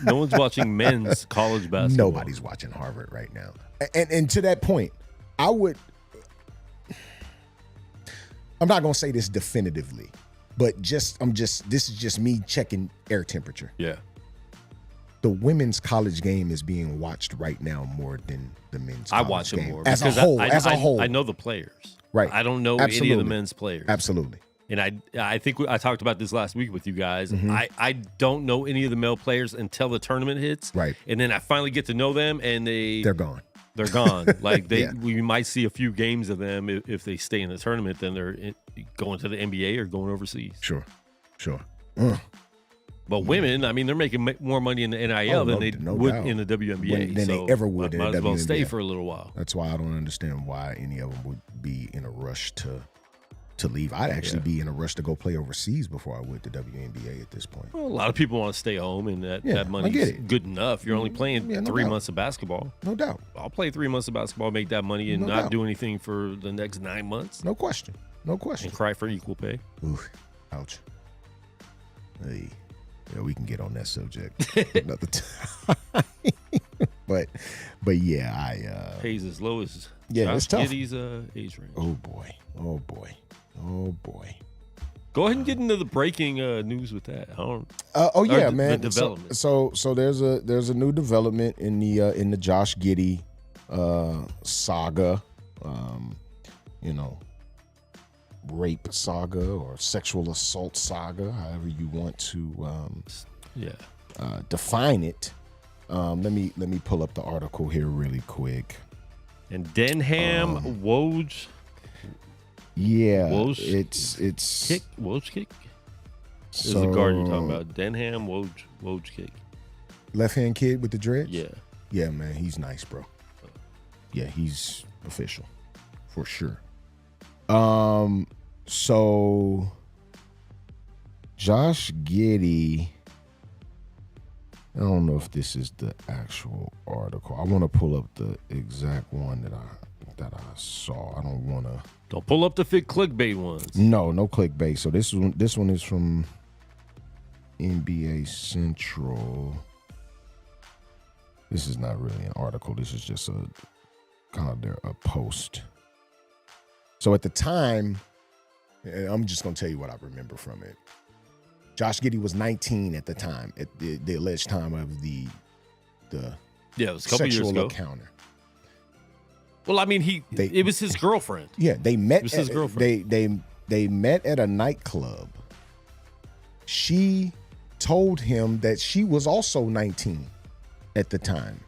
No one's watching men's college basketball. Nobody's watching Harvard right now. And to that point, I'm not going to say this definitively, but this is just me checking air temperature. Yeah. The women's college game is being watched right now more than the men's college game. I watch them more. As a whole. I know the players. Right. I don't know any of the men's players. Absolutely. And I think I talked about this last week with you guys. Mm-hmm. I don't know any of the male players until the tournament hits. Right. And then I finally get to know them, and they're gone. They're gone. Like Yeah. we might see a few games of them if they stay in the tournament. Then they're going to the NBA or going overseas. Sure. But women, I mean, they're making more money in the NIL than they would doubt. in the WNBA. Than they ever would in the WNBA. Might as well stay for a little while. That's why I don't understand why any of them would be in a rush to leave. I'd actually be in a rush to go play overseas before I would the WNBA at this point. Well, a lot of people want to stay home, and that money's good enough. You're only playing 3 months of basketball. No doubt. I'll play 3 months of basketball, make that money, and not do anything for the next 9 months. No question. And cry for equal pay. Ooh, ouch. Hey, yeah, we can get on that subject another time. but yeah, pays as low as it's tough. Giddey's age range. Oh boy. Go ahead and get into the breaking news with that. Man. The development. So there's a new development in the Josh Giddey saga. Rape saga or sexual assault saga, however you want to define it. Let me pull up the article here really quick. And Denham Woj. Yeah, Woj it's kick. This is the guard you're talking about. Denham Woj kick. Left hand kid with the dreads. Yeah, man, he's nice, bro. Yeah, he's official for sure. So Josh Giddey, I don't know if this is the actual article. I want to pull up the exact one that I saw. I don't want to. Don't pull up the clickbait ones. No clickbait. So this one is from NBA Central. This is not really an article. This is just a post. So at the time, I'm just going to tell you what I remember from it. Josh Giddey was 19 at the time, at the alleged time of the it was a couple years sexual ago. encounter. Well, I mean, it was his girlfriend. Yeah, they met. It was his girlfriend. They met at a nightclub. She told him that she was also 19 at the time.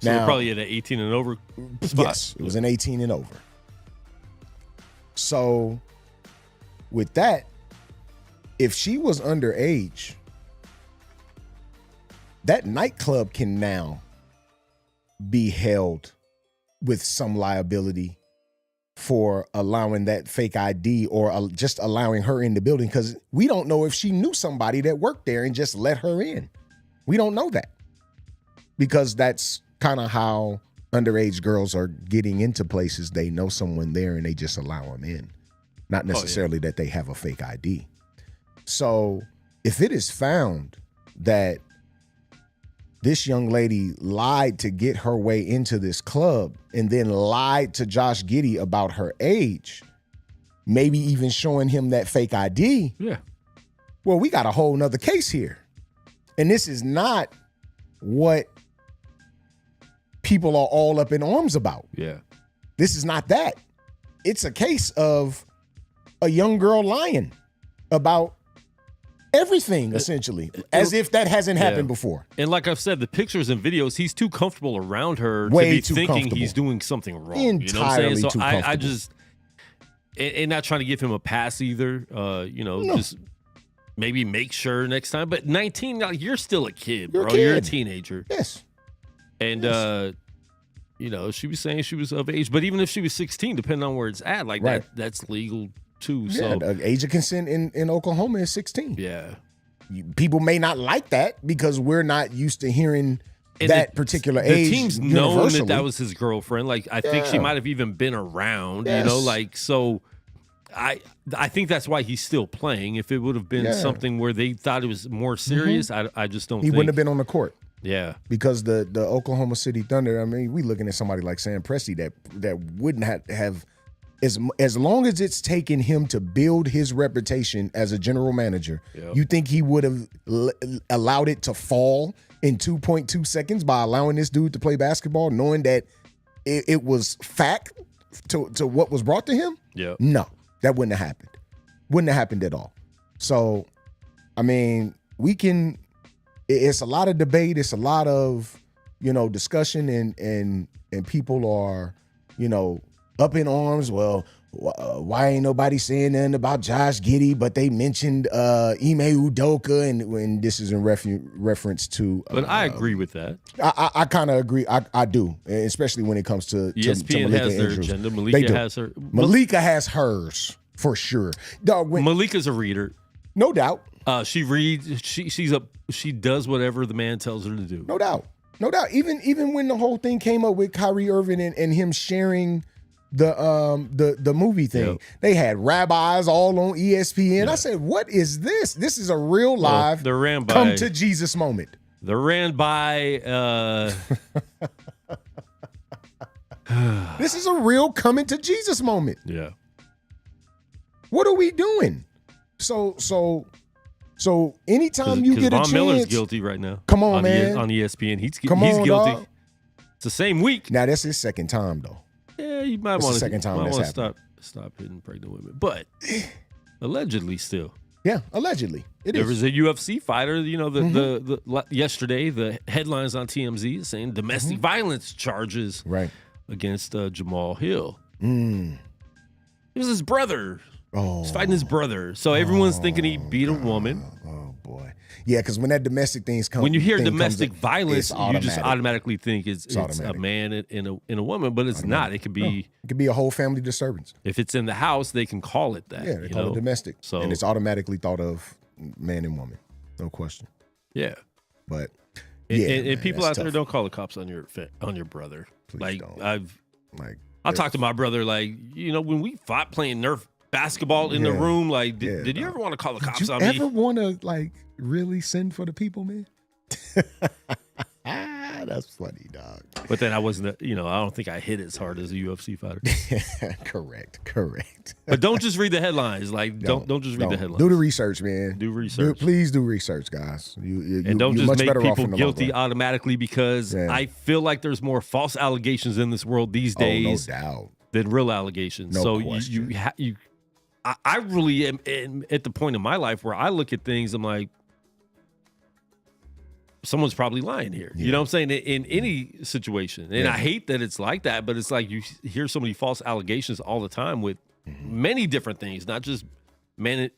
So now, probably at an 18 and over spot. Yes, it was an 18 and over. So, with that, if she was underage, that nightclub can now be held with some liability for allowing that fake ID or just allowing her in the building, because we don't know if she knew somebody that worked there and just let her in. We don't know that, because that's kind of how underage girls are getting into places. They know someone there and they just allow them in. Not necessarily that they have a fake ID. So if it is found that this young lady lied to get her way into this club and then lied to Josh Giddey about her age, maybe even showing him that fake ID. Yeah. Well, we got a whole nother case here. And this is not what people are all up in arms about. Yeah. This is not that. It's a case of a young girl lying about everything, essentially, as if that hasn't happened before. And like I've said, the pictures and videos, he's too comfortable around her Way to be too thinking comfortable. he's doing something wrong. Entirely you know what I'm saying? So too I comfortable. just, and not trying to give him a pass either, just maybe make sure next time. But 19, now you're still a kid, You're a bro. You're a kid. teenager. Yes. And, she was saying she was of age. But even if she was 16, depending on where it's at, like Right. that's legal too. Yeah, So, the age of consent in Oklahoma is 16. yeah. People may not like that because we're not used to hearing that particular age. The team's known that was his girlfriend. Like, I think she might have even been around, you know, like, so I think that's why he's still playing. If it would have been something where they thought it was more serious, I just don't think. He wouldn't have been on the court. Yeah. Because the Oklahoma City Thunder, I mean, we looking at somebody like Sam Presti that wouldn't have as long as it's taken him to build his reputation as a general manager, you think he would have allowed it to fall in 2.2 seconds by allowing this dude to play basketball, knowing that it was fact to what was brought to him? Yeah. No, that wouldn't have happened. Wouldn't have happened at all. So, I mean, it's a lot of debate. It's a lot of, discussion and people are, up in arms. Well, why ain't nobody saying nothing about Josh Giddey? But they mentioned Ime Udoka, and this is in reference to. But I agree with that. I kind of agree. I do, especially when it comes to ESPN Malika has their Andrews. agenda. Malika has her. Malika has hers for sure. Malika's a reader, no doubt. She reads. She does whatever the man tells her to do. No doubt. Even when the whole thing came up with Kyrie Irving and him sharing the movie thing, they had rabbis all on ESPN. I said, "What is this? This is a real live come to Jesus moment." They're ran by. This is a real coming to Jesus moment. Yeah. What are we doing? So anytime you get a chance, Von Miller's guilty right now. Come on, man. On ESPN, he's guilty. Dog. It's the same week. Now that's his second time though. Yeah, you might want to stop hitting pregnant women, but allegedly still. Yeah, allegedly there was a UFC fighter. The yesterday the headlines on TMZ saying domestic violence charges against Jamal Hill. It was his brother. He's fighting his brother. So everyone's thinking he beat a woman. Oh, boy. Yeah, because when that domestic things come, when you hear domestic violence, you just automatically think it's a man and a woman, but it's not. It could be a whole family disturbance. If it's in the house, they can call it that. Yeah, they call it domestic. So, and it's automatically thought of man and woman. No question. Yeah. But and people out there, don't call the cops on your brother. Please don't. I'll talk to my brother when we fought playing Nerf basketball in the room, did you ever want to call the cops on me? Did you ever want to really send for the people, man? That's funny, dog. But then I wasn't, I don't think I hit as hard as a UFC fighter. Correct. But don't just read the headlines. Don't just read the headlines. Do the research, man. Do research. Please do research, guys. And don't just make people guilty automatically, because I feel like there's more false allegations in this world these days no doubt. than real allegations. No so question. I really am at the point in my life where I look at things, I'm like, someone's probably lying here. Yeah. You know what I'm saying? In any situation. And I hate that it's like that, but it's like you hear so many false allegations all the time with many different things, not just women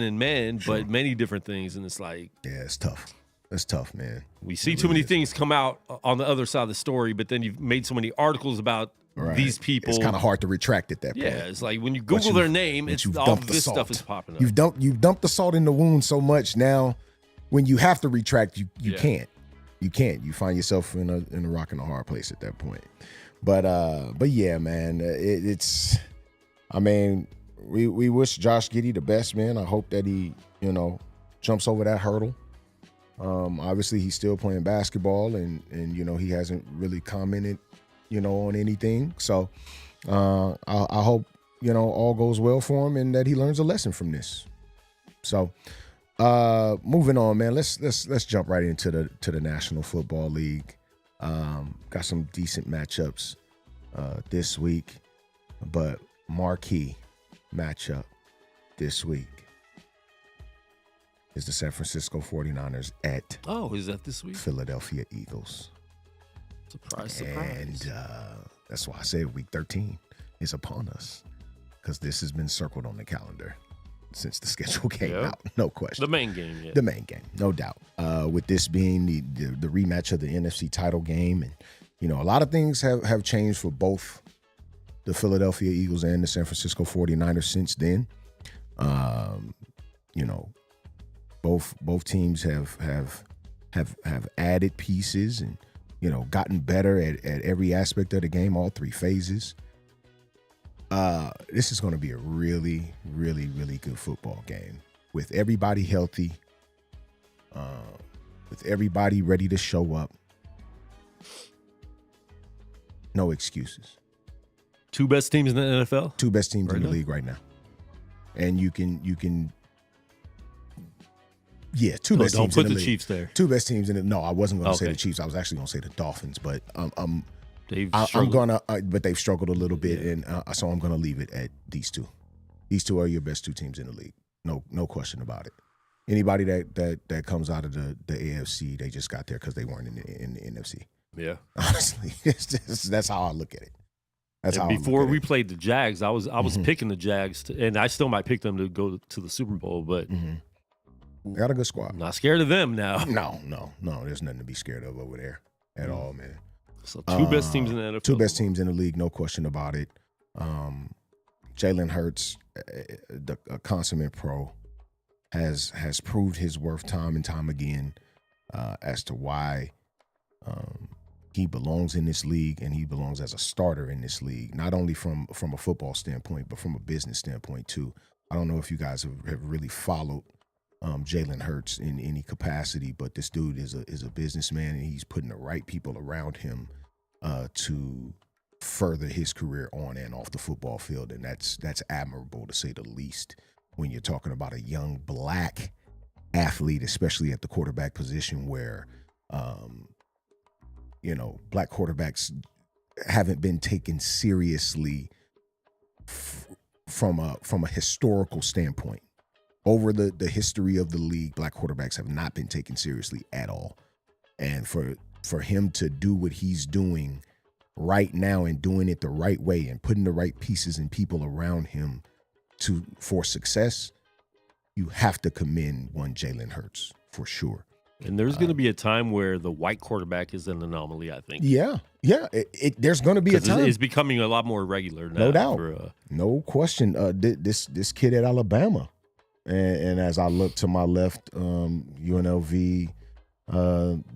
and men, but many different things. And it's like... Yeah, it's tough. It's tough, man. We see too many things come out on the other side of the story, but then you've made so many articles about these people. It's kind of hard to retract at that point. Yeah, it's like when you Google their name, it's all this stuff is popping up. You've dumped the salt in the wound so much now. When you have to retract, you can't. You can't. You find yourself in a rock and a hard place at that point. But yeah, man, it's. I mean, we wish Josh Giddey the best, man. I hope that he jumps over that hurdle. Obviously, he's still playing basketball, and he hasn't really commented on anything. So I hope all goes well for him and that he learns a lesson from this. So. Moving on, man. Let's jump right into the National Football League. Got some decent matchups this week, but marquee matchup this week is the San Francisco 49ers at is that this week? Philadelphia Eagles. Surprise. And that's why I said week 13 is upon us, because this has been circled on the calendar since the schedule came out. No question. The main game, yeah. The main game, no doubt. With this being the rematch of the NFC title game. And, a lot of things have changed for both the Philadelphia Eagles and the San Francisco 49ers since then. Both teams have have added pieces and, gotten better at every aspect of the game, all three phases. This is going to be a really, really, really good football game with everybody healthy, with everybody ready to show up. No excuses. Two best teams in the NFL? Two best teams in the league right now. And you can two best teams in the league. Don't put the Chiefs there. Two best teams in the No, I wasn't going to say the Chiefs. I was actually going to say the Dolphins, but I'm gonna but they've struggled a little bit, and so I'm gonna leave it at these two. These two are your best two teams in the league. No question about it. Anybody that comes out of the AFC, they just got there because they weren't in the NFC. Yeah, honestly, that's how I look at it. Before we played the Jags, I was picking the Jags, and I still might pick them to go to the Super Bowl, but they got a good squad. I'm not scared of them now. No. There's nothing to be scared of over there at all, man. So two best teams in the NFL. Two best teams in the league, no question about it. Jalen Hurts, a consummate pro, has proved his worth time and time again as to why he belongs in this league, and he belongs as a starter in this league, not only from a football standpoint, but from a business standpoint too. I don't know if you guys have really followed Jalen Hurts in any capacity, but this dude is a businessman, and he's putting the right people around him to further his career on and off the football field, and that's admirable to say the least when you're talking about a young black athlete, especially at the quarterback position, where black quarterbacks haven't been taken seriously from a historical standpoint. Over the history of the league, black quarterbacks have not been taken seriously at all. And for him to do what he's doing right now and doing it the right way and putting the right pieces and people around him for success, you have to commend one Jalen Hurts for sure. And there's going to be a time where the white quarterback is an anomaly, I think. Yeah. There's going to be a time. It's becoming a lot more regular now. No doubt. No question. This kid at Alabama, and as I look to my left, UNLV,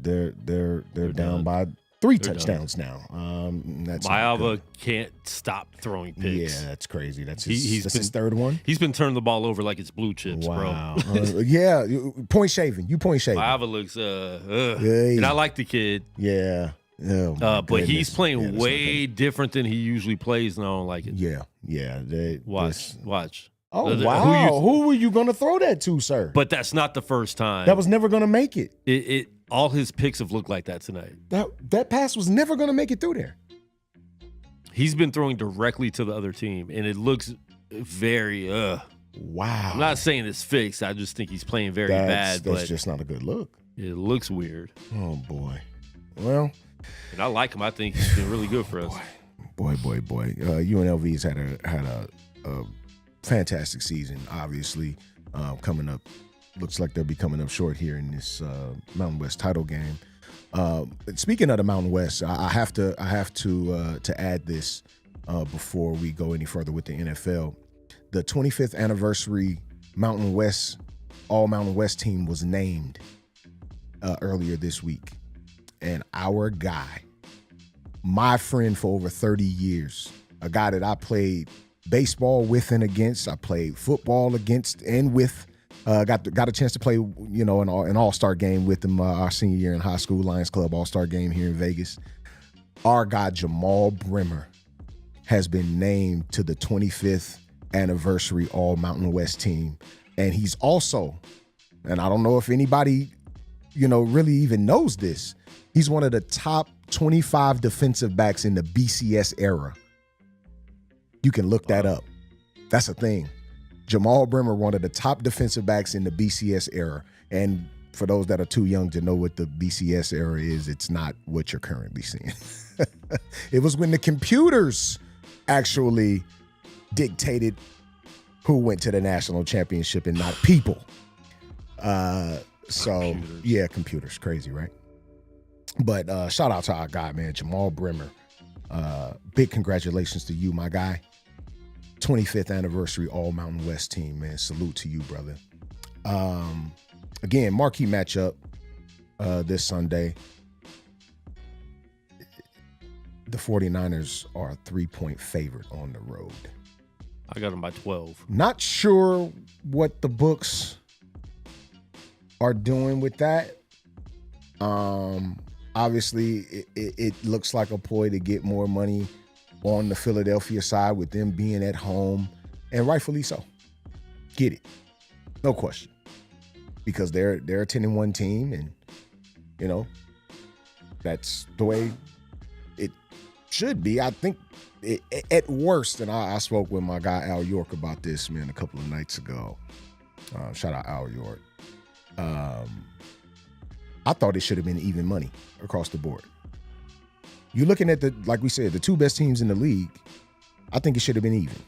they're down by 3 touchdowns now. Mayava can't stop throwing picks. Yeah, that's crazy. That's his third one. He's been turning the ball over like it's blue chips, wow. bro. Yeah, point shaving. You point shaving. Mayava looks, and I like the kid. Yeah. But he's playing way different than he usually plays, and I don't like it. Yeah. Watch. Oh, wow. Who were you going to throw that to, sir? But that's not the first time. That was never going to make it. All his picks have looked like that tonight. That pass was never going to make it through there. He's been throwing directly to the other team, and it looks very wow. I'm not saying it's fixed. I just think he's playing very bad. That's just not a good look. It looks weird. Oh, boy. Well. And I like him. I think he's been really good for us. Boy. UNLV's had a fantastic season, obviously. Coming up. Looks like they'll be coming up short here in this Mountain West title game. Speaking of the Mountain West, I have to add this before we go any further with the NFL. The 25th anniversary Mountain West All-Mountain West team was named earlier this week, and our guy, my friend for over 30 years, a guy that I played baseball with and against, I played football against and with. Got a chance to play, an all-star game with him our senior year in high school, Lions Club all-star game here in Vegas. Our guy, Jamal Brimmer, has been named to the 25th anniversary All-Mountain West team. And he's also, and I don't know if anybody, really even knows this, he's one of the top 25 defensive backs in the BCS era. You can look that up. That's a thing. Jamal Brimmer, one of the top defensive backs in the BCS era. And for those that are too young to know what the BCS era is, it's not what you're currently seeing. It was when the computers actually dictated who went to the national championship and not people. Computers. Crazy, right? But shout out to our guy, man, Jamal Brimmer. Big congratulations to you, my guy. 25th anniversary All-Mountain West team, man. Salute to you, brother. Again, marquee matchup. this Sunday. The 49ers are a 3-point favorite on the road. I got them by 12. Not sure what the books are doing with that. Obviously, it looks like a ploy to get more money on the Philadelphia side with them being at home, and rightfully so. Get it. No question. Because they're a 10-1 team, and, you know, that's the way it should be. I think at worst, and I spoke with my guy Al York about this, man, a couple of nights ago. Shout out Al York. I thought it should have been even money across the board. You're looking at like we said, the two best teams in the league. I think it should have been even.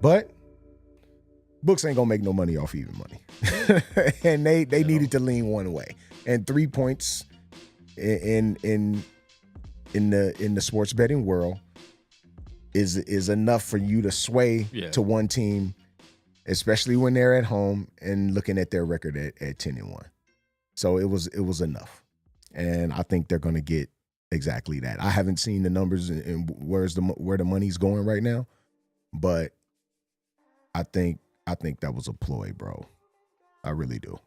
But books ain't gonna make no money off even money. And they needed to lean one way. And 3 points in the sports betting world is enough for you to sway to one team, especially when they're at home and looking at their record at 10-1. So it was enough. And I think they're going to get exactly that. I haven't seen the numbers and where the money's going right now, but I think that was a ploy, bro. I really do.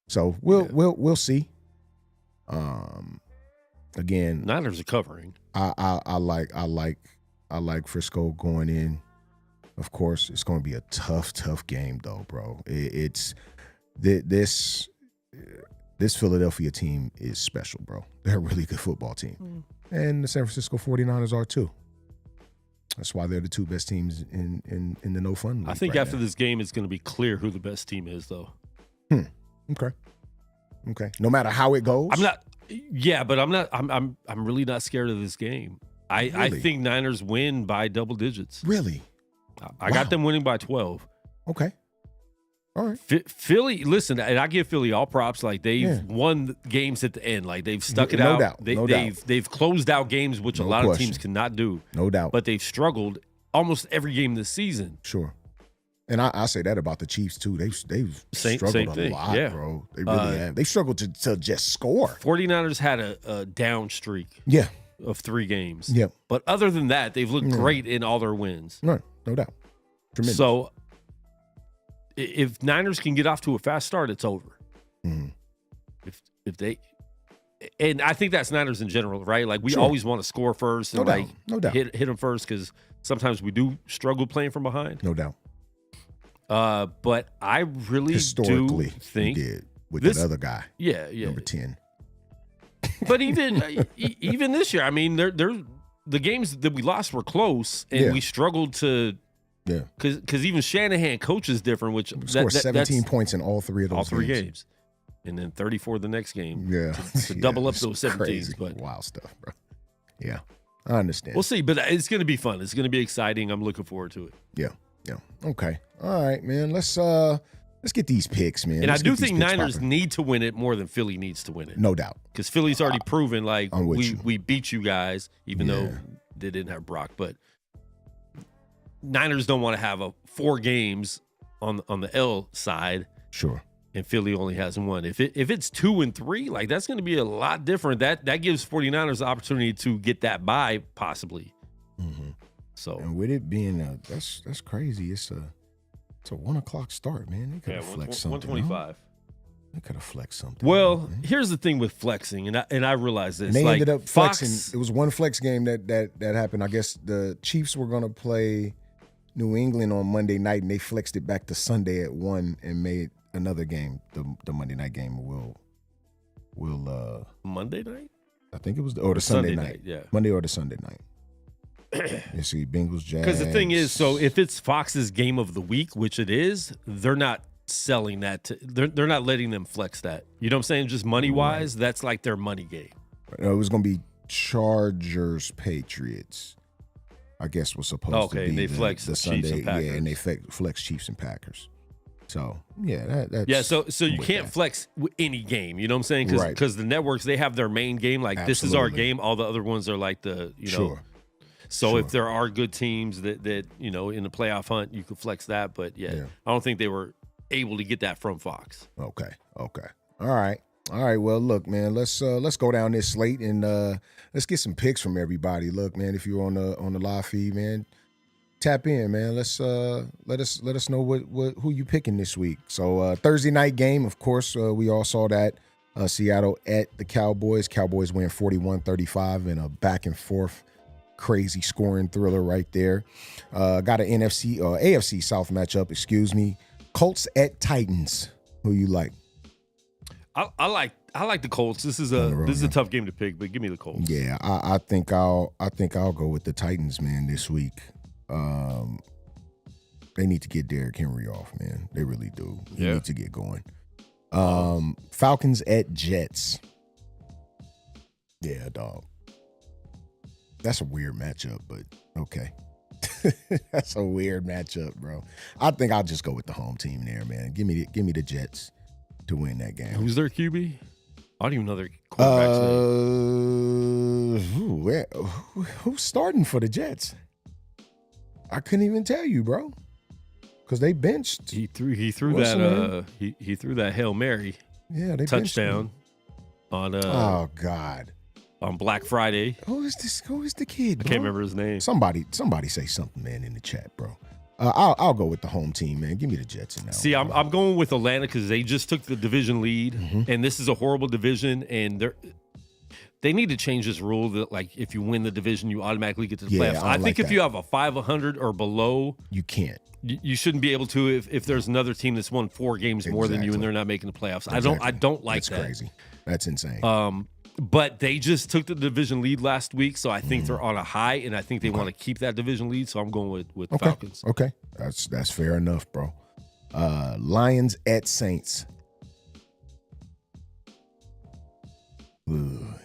So we'll see. Again, Niners are covering. I like Frisco going in. Of course, it's going to be a tough game though, bro. It's this Philadelphia team is special, bro. They're a really good football team. And the San Francisco 49ers are too. That's why they're the two best teams in the No Fun League. I think right after now. this game, it's going to be clear who the best team is, though. Okay. No matter how it goes. I'm really not scared of this game. I think Niners win by double digits. Really? I got them winning by 12. Okay. All right. Philly, listen, and I give Philly all props. Like, they've won the games at the end. Like, they've stuck it out. They've closed out games, which a lot of teams cannot do. No doubt. But they've struggled almost every game this season. Sure. And I say that about the Chiefs, too. They've struggled a lot, bro. They really have. They struggled to just score. 49ers had a down streak of 3 games. Yep. But other than that, they've looked great in all their wins. Right. No doubt. Tremendous. So if Niners can get off to a fast start, it's over. Mm-hmm. If they, and I think that's Niners in general, right? Like, we always want to score first and no doubt. hit them first, because sometimes we do struggle playing from behind. No doubt. But I really historically do think did with that other guy. Yeah. Number 10. But even this year, I mean, the games that we lost were close, and we struggled to. Yeah, because even Shanahan coaches different, which scored 17 points in all 3 of those all 3 games, and then 34 the next game. Yeah, to double up those 17s. Crazy. But wild stuff, bro. Yeah, I understand. We'll see, but it's going to be fun. It's going to be exciting. I'm looking forward to it. Yeah. Okay. All right, man. Let's get these picks, man. And I do think Niners need to win it more than Philly needs to win it. No doubt, because Philly's already proven like we beat you guys, even though they didn't have Brock, but. Niners don't want to have 4 games on the L side. Sure. And Philly only has 1. If it's 2 and 3, like, that's going to be a lot different. That gives 49ers the opportunity to get that bye possibly. Mm-hmm. So, and with it being that's crazy. It's a 1:00 start, man. They could have flexed something. 125. They could have flexed something. Well, here's the thing with flexing, and I realize this. And they ended up flexing. Fox, it was one flex game that happened. I guess the Chiefs were going to play New England on Monday night, and they flexed it back to Sunday at 1 and made another game. The Monday night game will Monday night? I think it was the Sunday night. Yeah. Monday or the Sunday night. You see Bengals, Jags. Because the thing is, so if it's Fox's game of the week, which it is, they're not selling that. They're not letting them flex that. You know what I'm saying? Just money-wise, that's like their money game. It was going to be Chargers, Patriots. I guess was supposed to be they flex the Sunday, Chiefs and Packers. and they flex Chiefs and Packers. So that's So you can't flex any game. You know what I'm saying? Because the networks, they have their main game. Like, this is our game. All the other ones are like the Sure. So if there are good teams that in the playoff hunt, you could flex that. But I don't think they were able to get that from Fox. Okay. All right. All right, well, look, man, let's go down this slate and let's get some picks from everybody. Look, man, if you're on the live feed, man, tap in, man. Let's let us know what who you picking this week. So Thursday night game, of course, we all saw that. Seattle at the Cowboys. Cowboys win 41-35 in a back and forth crazy scoring thriller right there. Got an AFC South matchup, excuse me. Colts at Titans. Who you like? I like the Colts. This is a tough game to pick, but give me the Colts. Yeah, I think I'll go with the Titans, man, this week. They need to get Derrick Henry off, man. They really do. He needs to get going. Falcons at Jets. Yeah, dog. That's a weird matchup, but okay. That's a weird matchup, bro. I think I'll just go with the home team there, man. Give me the Jets to win that game. Who's their QB? I don't even know their quarterback's name. Who's starting for the Jets? I couldn't even tell you, bro. Because they benched. He threw that he threw that Hail Mary. Yeah, they touchdown on oh God. On Black Friday. Who is this? Who is the kid, bro? I can't remember his name. Somebody say something, man, in the chat, bro. I'll go with the home team, man. Give me the Jets in that. See, I'm going with Atlanta because they just took the division lead, and this is a horrible division, and they need to change this rule that, like, if you win the division, you automatically get to the playoffs. I think if you have a 500 or below, you can't. You shouldn't be able to if there's another team that's won 4 games more than you and they're not making the playoffs. Exactly. I don't like that. That's crazy. That's insane. But they just took the division lead last week, so I think they're on a high, and I think they want to keep that division lead. So I'm going with Falcons. Okay, that's fair enough, bro. Lions at Saints. Ugh.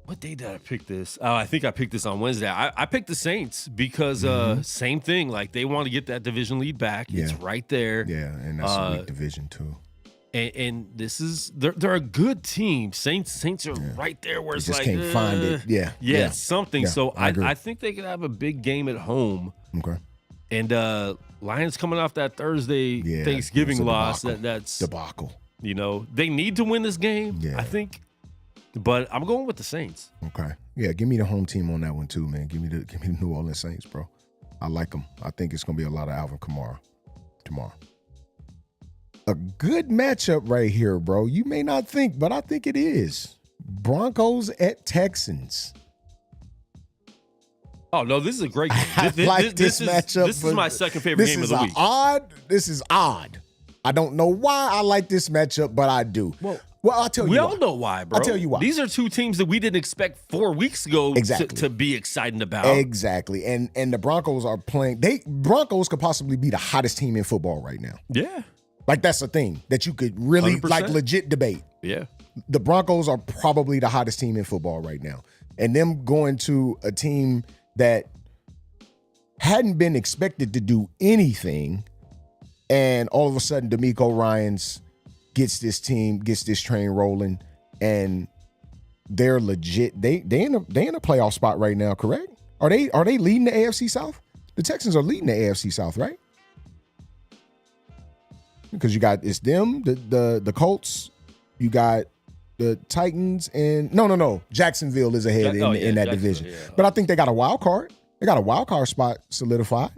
What day did I pick this? I think I picked this on Wednesday. I picked the Saints because same thing. Like, they want to get that division lead back. Yeah. It's right there. Yeah, and that's a weak division too. And this is they're a good team. Saints are right there where it's just like can't find it. Yeah, something. Yeah, so I think they could have a big game at home. Okay. And Lions coming off that Thursday Thanksgiving loss. That's debacle. You know, they need to win this game. Yeah. I think. But I'm going with the Saints. Okay. Yeah, give me the home team on that one too, man. Give me the New Orleans Saints, bro. I like them. I think it's gonna be a lot of Alvin Kamara tomorrow. A good matchup right here, bro. You may not think, but I think it is. Broncos at Texans. Oh, no, this is a great game. This matchup. This is my second favorite game of the week. This is odd. I don't know why I like this matchup, but I do. Well, I'll tell you why. We all know why, bro. I'll tell you why. These are two teams that we didn't expect 4 weeks ago to be exciting about. Exactly. And the Broncos are playing. Broncos could possibly be the hottest team in football right now. Yeah. Like, that's a thing that you could really 100%. like legit debate. Yeah. The Broncos are probably the hottest team in football right now. And them going to a team that hadn't been expected to do anything, and all of a sudden DeMeco Ryans gets this train rolling, and they're legit. They in a playoff spot right now, correct? Are they leading the AFC South? The Texans are leading the AFC South, right? Because you got the Colts, you got the Titans, and no, Jacksonville is ahead in that division. Yeah. But I think they got a wild card. They got a wild card spot solidified.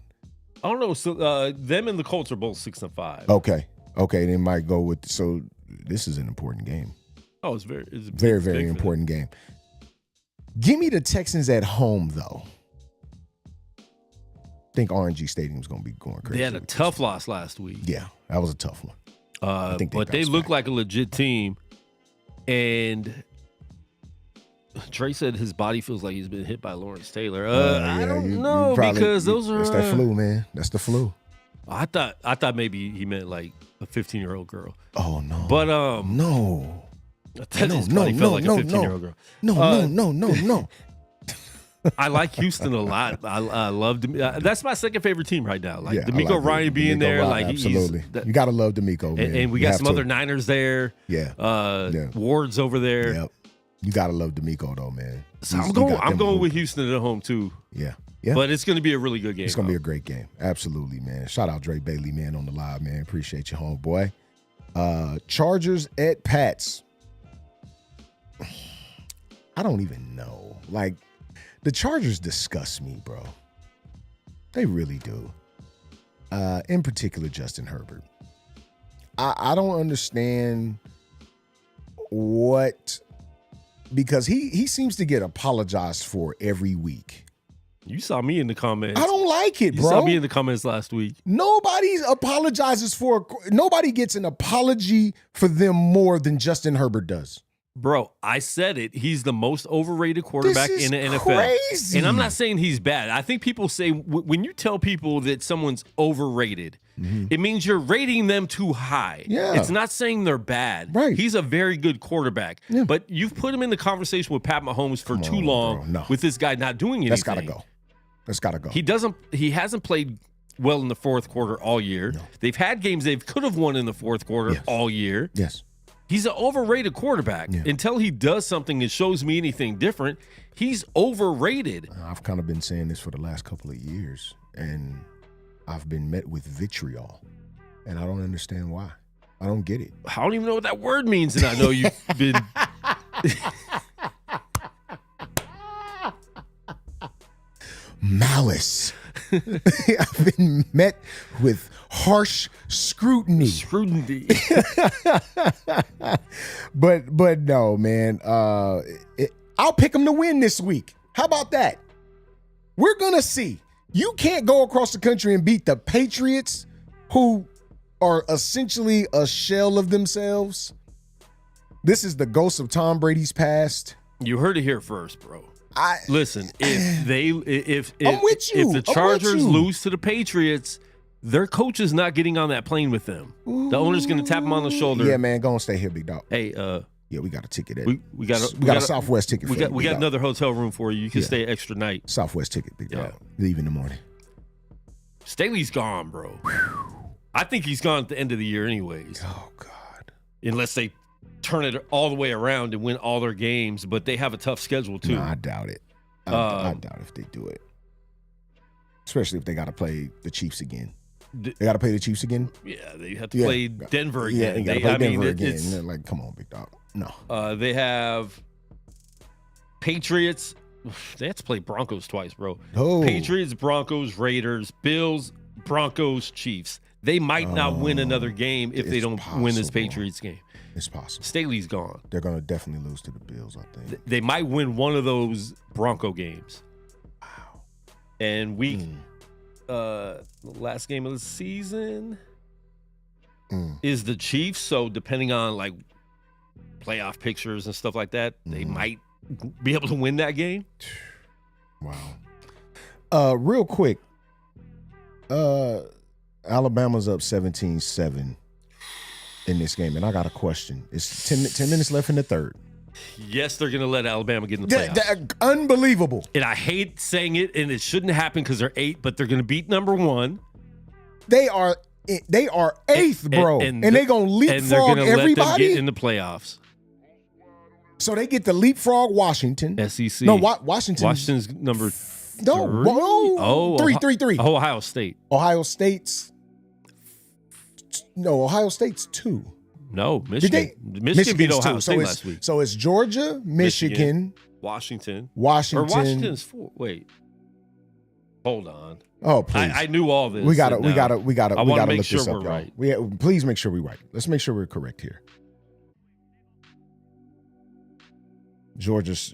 I don't know. So them and the Colts are both 6-5. Okay, they might go with. So this is an important game. Oh, it's very important game. Give me the Texans at home, though. I think RNG Stadium's going to be going crazy. They had a tough loss last week. Yeah, that was a tough one. But they look like a legit team. And Trey said his body feels like he's been hit by Lawrence Taylor. I don't know, because those are. That's that flu, man. That's the flu. I thought maybe he meant like a 15-year-old girl. Oh no! But no. His body felt like a 15-year-old girl. No. I like Houston a lot. I love that's my second favorite team right now. Like DeMeco Ryan being there, like absolutely. You gotta love DeMeco, man. And we got some other Niners there. Yeah. Ward's over there. Yep. You gotta love DeMeco though, man. So I'm going with Houston at home too. Yeah. But it's going to be a really good game. It's going to be a great game. Absolutely, man. Shout out Dre Bailey, man, on the live, man. Appreciate you, homeboy. Chargers at Pats. I don't even know. Like, the Chargers disgust me, bro. They really do. In particular, Justin Herbert. I don't understand because he seems to get apologized for every week. You saw me in the comments. I don't like it, bro. You saw me in the comments last week. Nobody gets an apology for them more than Justin Herbert does. Bro, I said it. He's the most overrated quarterback in the NFL. Crazy. And I'm not saying he's bad. I think people say when you tell people that someone's overrated, it means you're rating them too high. Yeah. It's not saying they're bad. Right. He's a very good quarterback. Yeah. But you've put him in the conversation with Pat Mahomes for too long with this guy not doing anything. That's gotta go. He hasn't played well in the fourth quarter all year. No. They've had games they could have won in the fourth quarter all year. Yes. He's an overrated quarterback. Yeah. Until he does something that shows me anything different, he's overrated. I've kind of been saying this for the last couple of years, and I've been met with vitriol, and I don't understand why. I don't get it. I don't even know what that word means, and I know you've been... Malice. I've been met with harsh scrutiny. But no, man. I'll pick them to win this week. How about that? We're gonna see. You can't go across the country and beat the Patriots, who are essentially a shell of themselves. This is the ghost of Tom Brady's past. You heard it here first, bro. Listen, if the I'm Chargers lose to the Patriots, their coach is not getting on that plane with them. The owner's going to tap him on the shoulder. Yeah, man, go and stay here, big dog. Hey, yeah, we got a ticket. We got a Southwest ticket. We got another hotel room for you. You can stay extra night. Southwest ticket, big dog. Leave in the morning. Staley's gone, bro. I think he's gone at the end of the year, anyways. Oh God, unless they turn it all the way around and win all their games, but they have a tough schedule too. No, I doubt it. I doubt if they do it, especially if they got to play the Chiefs again. They got to play the Chiefs again. Yeah, they have to play Denver again. Yeah, they got to play Denver again. And they're like, come on, big dog. No. They have Patriots. They have to play Broncos twice, bro. Oh. Patriots, Broncos, Raiders, Bills, Broncos, Chiefs. They might not win another game if they don't win this Patriots game. It's possible. Staley's gone. They're going to definitely lose to the Bills, I think. They might win one of those Bronco games. Wow. And last game of the season is the Chiefs. So depending on like playoff pictures and stuff like that, they might be able to win that game. Wow. Real quick, Alabama's up 17-7 in this game, and I got a question. It's 10 minutes left in the third. Yes, they're going to let Alabama get in the playoffs. Unbelievable. And I hate saying it, and it shouldn't happen because they're 8, but they're going to beat number 1. They are 8th, bro, and they're going to leapfrog and they're gonna everybody. Let them get in the playoffs. So they get the leapfrog Washington. SEC. No, Washington's number 3. No, 3. Ohio State. Ohio State's 2. No, Michigan. Michigan beat Ohio State last week. So it's Georgia, Michigan, Washington. Or Washington's 4. Wait. Hold on. Oh, please. I knew all this. We gotta look I want to make look sure this up, we're right. Please make sure we're right. Let's make sure we're correct here. Georgia's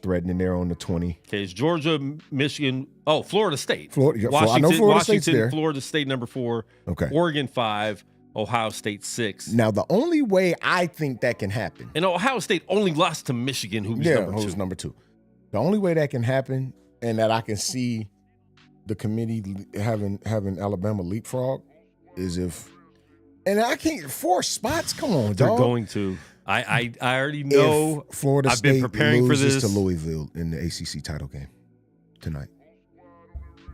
threatening there on the 20. Okay, it's Georgia, Michigan. Oh, Florida State. Washington, I know Florida State's there. Florida State number 4. Okay. Oregon 5. Ohio State 6. Now, the only way I think that can happen. And Ohio State only lost to Michigan, who's number 2. The only way that can happen, and that I can see the committee having Alabama leapfrog, is if. And I can't 4 spots. Come on, dog. They're going to. I already know. If Florida I've State been preparing for this to Louisville in the ACC title game tonight.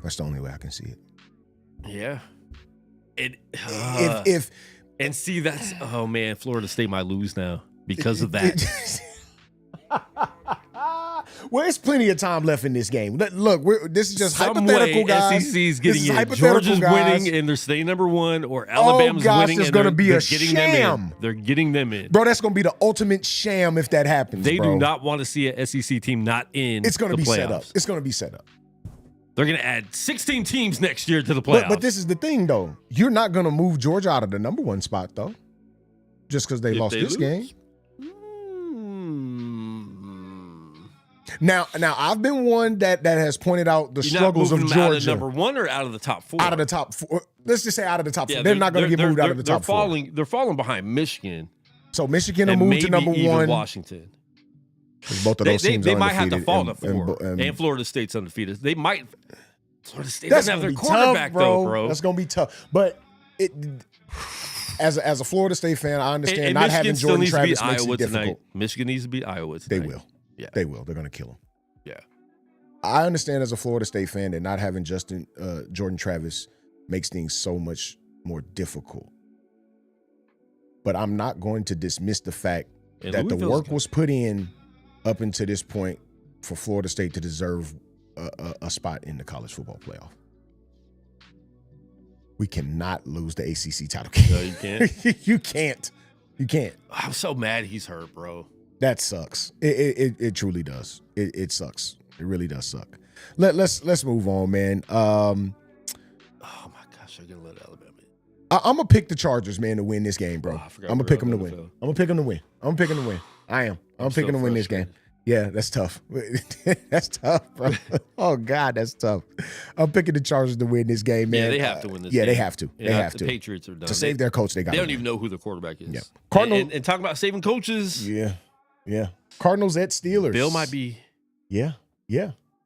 That's the only way I can see it. Yeah. If see that's Florida State might lose now because of that. Well, it's plenty of time left in this game. Look, this is just Some hypothetical, way, guys. SEC's getting This is it. Georgia's guys. winning and they're staying number 1, or Alabama's winning there's and gonna be they're a getting sham. them in. They're getting them in. Bro, that's going to be the ultimate sham if that happens, They bro. do not want to see an SEC team not in It's going to the be playoffs. set up. It's going to be set up. They're going to add 16 teams next year to the playoffs. But this is the thing, though. You're not going to move Georgia out of the number 1 spot, though, just because they lost this game. Now, I've been one that has pointed out the struggles of Georgia. Out of number 1 or out of the top 4? Out of the top 4. Let's just say out of the top 4. Yeah, they're not going to get moved out of the top 4. They're falling behind Michigan. So Michigan will and move maybe to number even 1. Washington. Both of those teams they are might have to undefeated fall to 4. And Florida State's undefeated. They might. Florida State doesn't have their quarterback, though, bro. That's going to be tough. But as a Florida State fan, I understand not having Jordan Travis makes it difficult. Tonight. Michigan needs to beat Iowa tonight. They will. Yeah. They will. They're going to kill them. Yeah. I understand as a Florida State fan that not having Jordan Travis makes things so much more difficult. But I'm not going to dismiss the fact that the work was put in up until this point for Florida State to deserve a spot in the college football playoff. We cannot lose the ACC title game. No, you can't. You can't. You can't. I'm so mad he's hurt, bro. That sucks. It truly does. It sucks. It really does suck. Let's move on, man. Oh my gosh, I'm gonna let Alabama in. I'm gonna pick the Chargers, man, to win this game, bro. I'm gonna pick them to win. NFL. I'm gonna pick them to win. I'm picking them to win. I am. I'm picking them to win this game. Yeah, that's tough. That's tough, bro. Oh God, that's tough. I'm picking the Chargers to win this game, man. Yeah, they have to win this game. game. They have to. They have to. The Patriots are done. To save their coach, they got. They don't even know who the quarterback is. Yeah. Cardinals and talking about saving coaches. Yeah. Cardinals at Steelers. Bill might be. Yeah.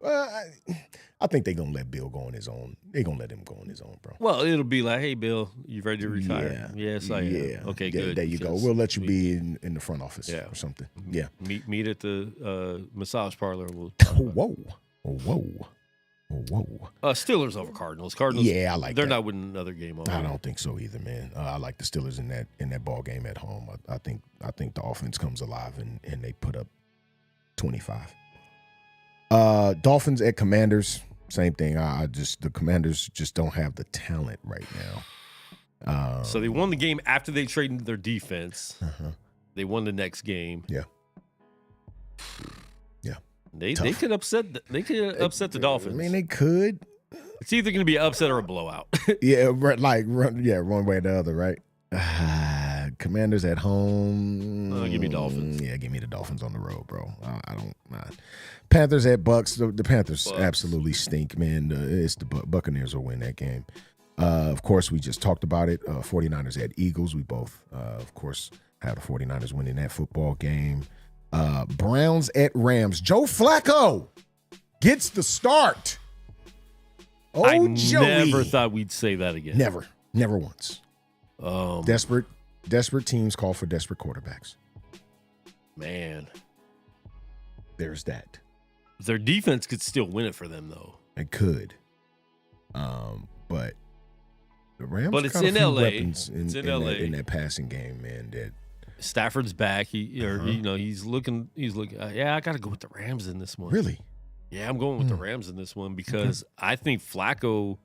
I think they're gonna let Bill go on his own. They're gonna let him go on his own, bro. Well, it'll be like, hey, Bill, you ready to retire? Yes, I am. Yeah. Okay, good. There you go. We'll let you be in the front office or something. Yeah. Meet at the massage parlor. Whoa. Steelers over Cardinals. Cardinals. Yeah, I like they're that. not winning another game over. I don't think so either, man. I like the Steelers in that ball game at home. I think the offense comes alive and they put up 25. Dolphins at Commanders. Same thing. The Commanders just don't have the talent right now. So they won the game after they traded their defense. They won the next game. Yeah. They could upset the Dolphins. I mean, they could. It's either going to be an upset or a blowout. One way or the other, right? Commanders at home. Give me Dolphins. Yeah, give me the Dolphins on the road, bro. I don't mind. Panthers at Bucks. The Panthers absolutely stink, man. It's the Buccaneers will win that game. Of course, we just talked about it. 49ers at Eagles. We both, of course, have the 49ers winning that football game. Browns at Rams. Joe Flacco gets the start. I Joey. never thought we'd say that again. Never once. Desperate teams call for desperate quarterbacks. Man. There's that. Their defense could still win it for them, though. It could. But the Rams but it's got a in few LA. weapons It's in LA. in that passing game, man. That Stafford's back. He's looking. I got to go with the Rams in this one. Really? Yeah, I'm going with the Rams in this one because I think Flacco.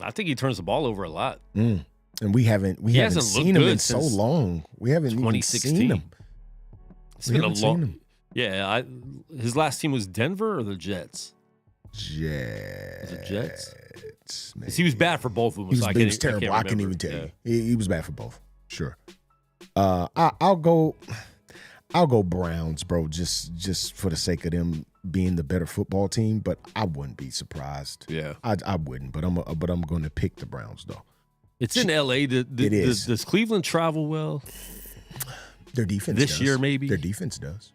I think he turns the ball over a lot. And we haven't seen him in so long. We haven't even seen him. It's been a long. Yeah, his last team was Denver or the Jets. Jets. He was bad for both of them. He was terrible. I can't even tell you. He was bad for both. Sure. I'll go Browns, bro. Just for the sake of them being the better football team, but I wouldn't be surprised. Yeah, I wouldn't. But I'm going to pick the Browns though. It's in L.A. It is. Does Cleveland travel well? Their defense this does. year, maybe their defense does.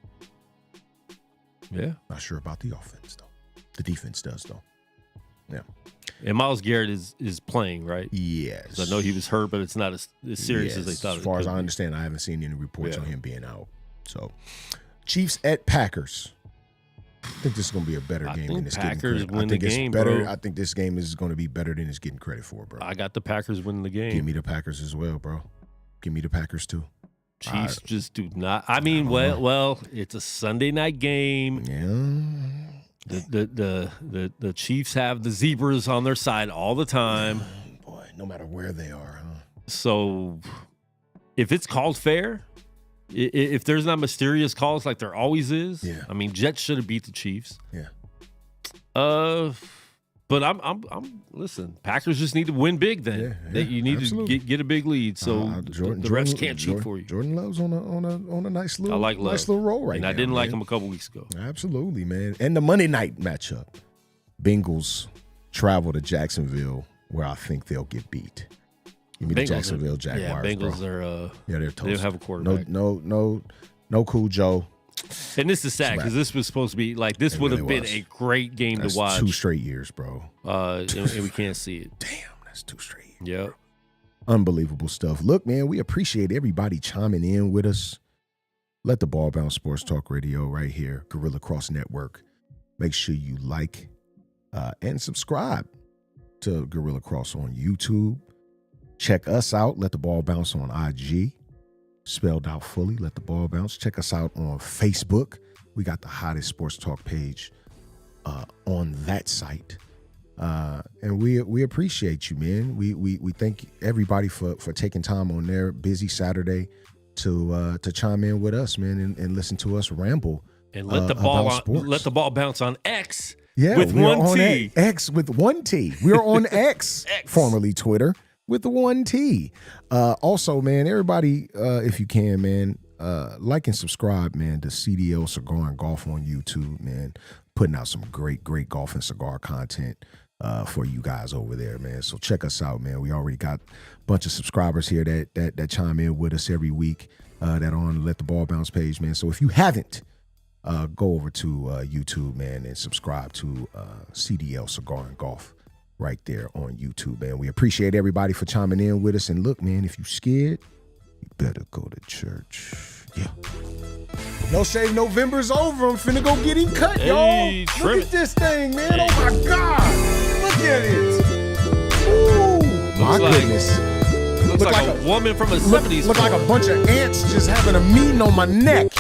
Yeah, not sure about the offense though. The defense does though. Yeah. And Myles Garrett is playing, right? Yes. I know he was hurt, but it's not as serious as they thought. As far as I understand, I haven't seen any reports on him being out. So, Chiefs at Packers. I think this is going to be a better game than it's getting credit. Win the game, better. bro. I think this game is going to be better than it's getting credit for, bro. I got the Packers winning the game. Give me the Packers as well, bro. Give me the Packers too. Chiefs just do not. I mean, well, it's a Sunday night game. Yeah. The Chiefs have the zebras on their side all the time. Boy, no matter where they are, huh? So if it's called fair, if there's not mysterious calls like there always is, yeah. I mean, Jets should have beat the Chiefs. Yeah. But I'm listen, Packers just need to win big then. Yeah, you need absolutely. to get a big lead so the refs can't cheat for you. Jordan Love's on a nice little nice little roll right now. And I didn't like him a couple weeks ago. Absolutely, man. And the Monday night matchup. Bengals travel to Jacksonville where I think they'll get beat. You mean the Jacksonville Jaguars? Yeah, Bengals bro. are they're toast. they don't have a quarterback. No cool Joe. And this is sad because this was supposed to be like this would have been a great game to watch. 2 straight years, bro. And we can't see it. Damn, that's 2 straight years. Yeah. Unbelievable stuff. Look, man, we appreciate everybody chiming in with us. Let the Ball Bounce Sports Talk Radio right here, Gorilla Cross Network. Make sure you like and subscribe to Gorilla Cross on YouTube. Check us out. Let the Ball Bounce on IG. Spelled out fully. Let the Ball Bounce. Check us out on Facebook. We got the hottest sports talk page on that site. And we appreciate you, man. We thank everybody for taking time on their busy Saturday to chime in with us, man, and listen to us ramble. And let the ball bounce on X. Yeah, with one T. X with 1 T. We are on X, formerly Twitter, with the 1 T. Also, man, everybody, if you can, man, like and subscribe, man, to CDL Cigar and Golf on YouTube, man. Putting out some great golf and cigar content for you guys over there, man. So check us out, man. We already got a bunch of subscribers here that chime in with us every week that are on Let the Ball Bounce page, man. So if you haven't, go over to YouTube, man, and subscribe to CDL Cigar and Golf right there on YouTube, man. We appreciate everybody for chiming in with us. And look, man, if you scared, you better go to church. Yeah. No Shave November's over. I'm finna go get him cut, y'all. Look at this thing, man. Oh, my God. Look at it. Ooh, my goodness. Looks like a woman from a 70s. Look like a bunch of ants just having a meeting on my neck.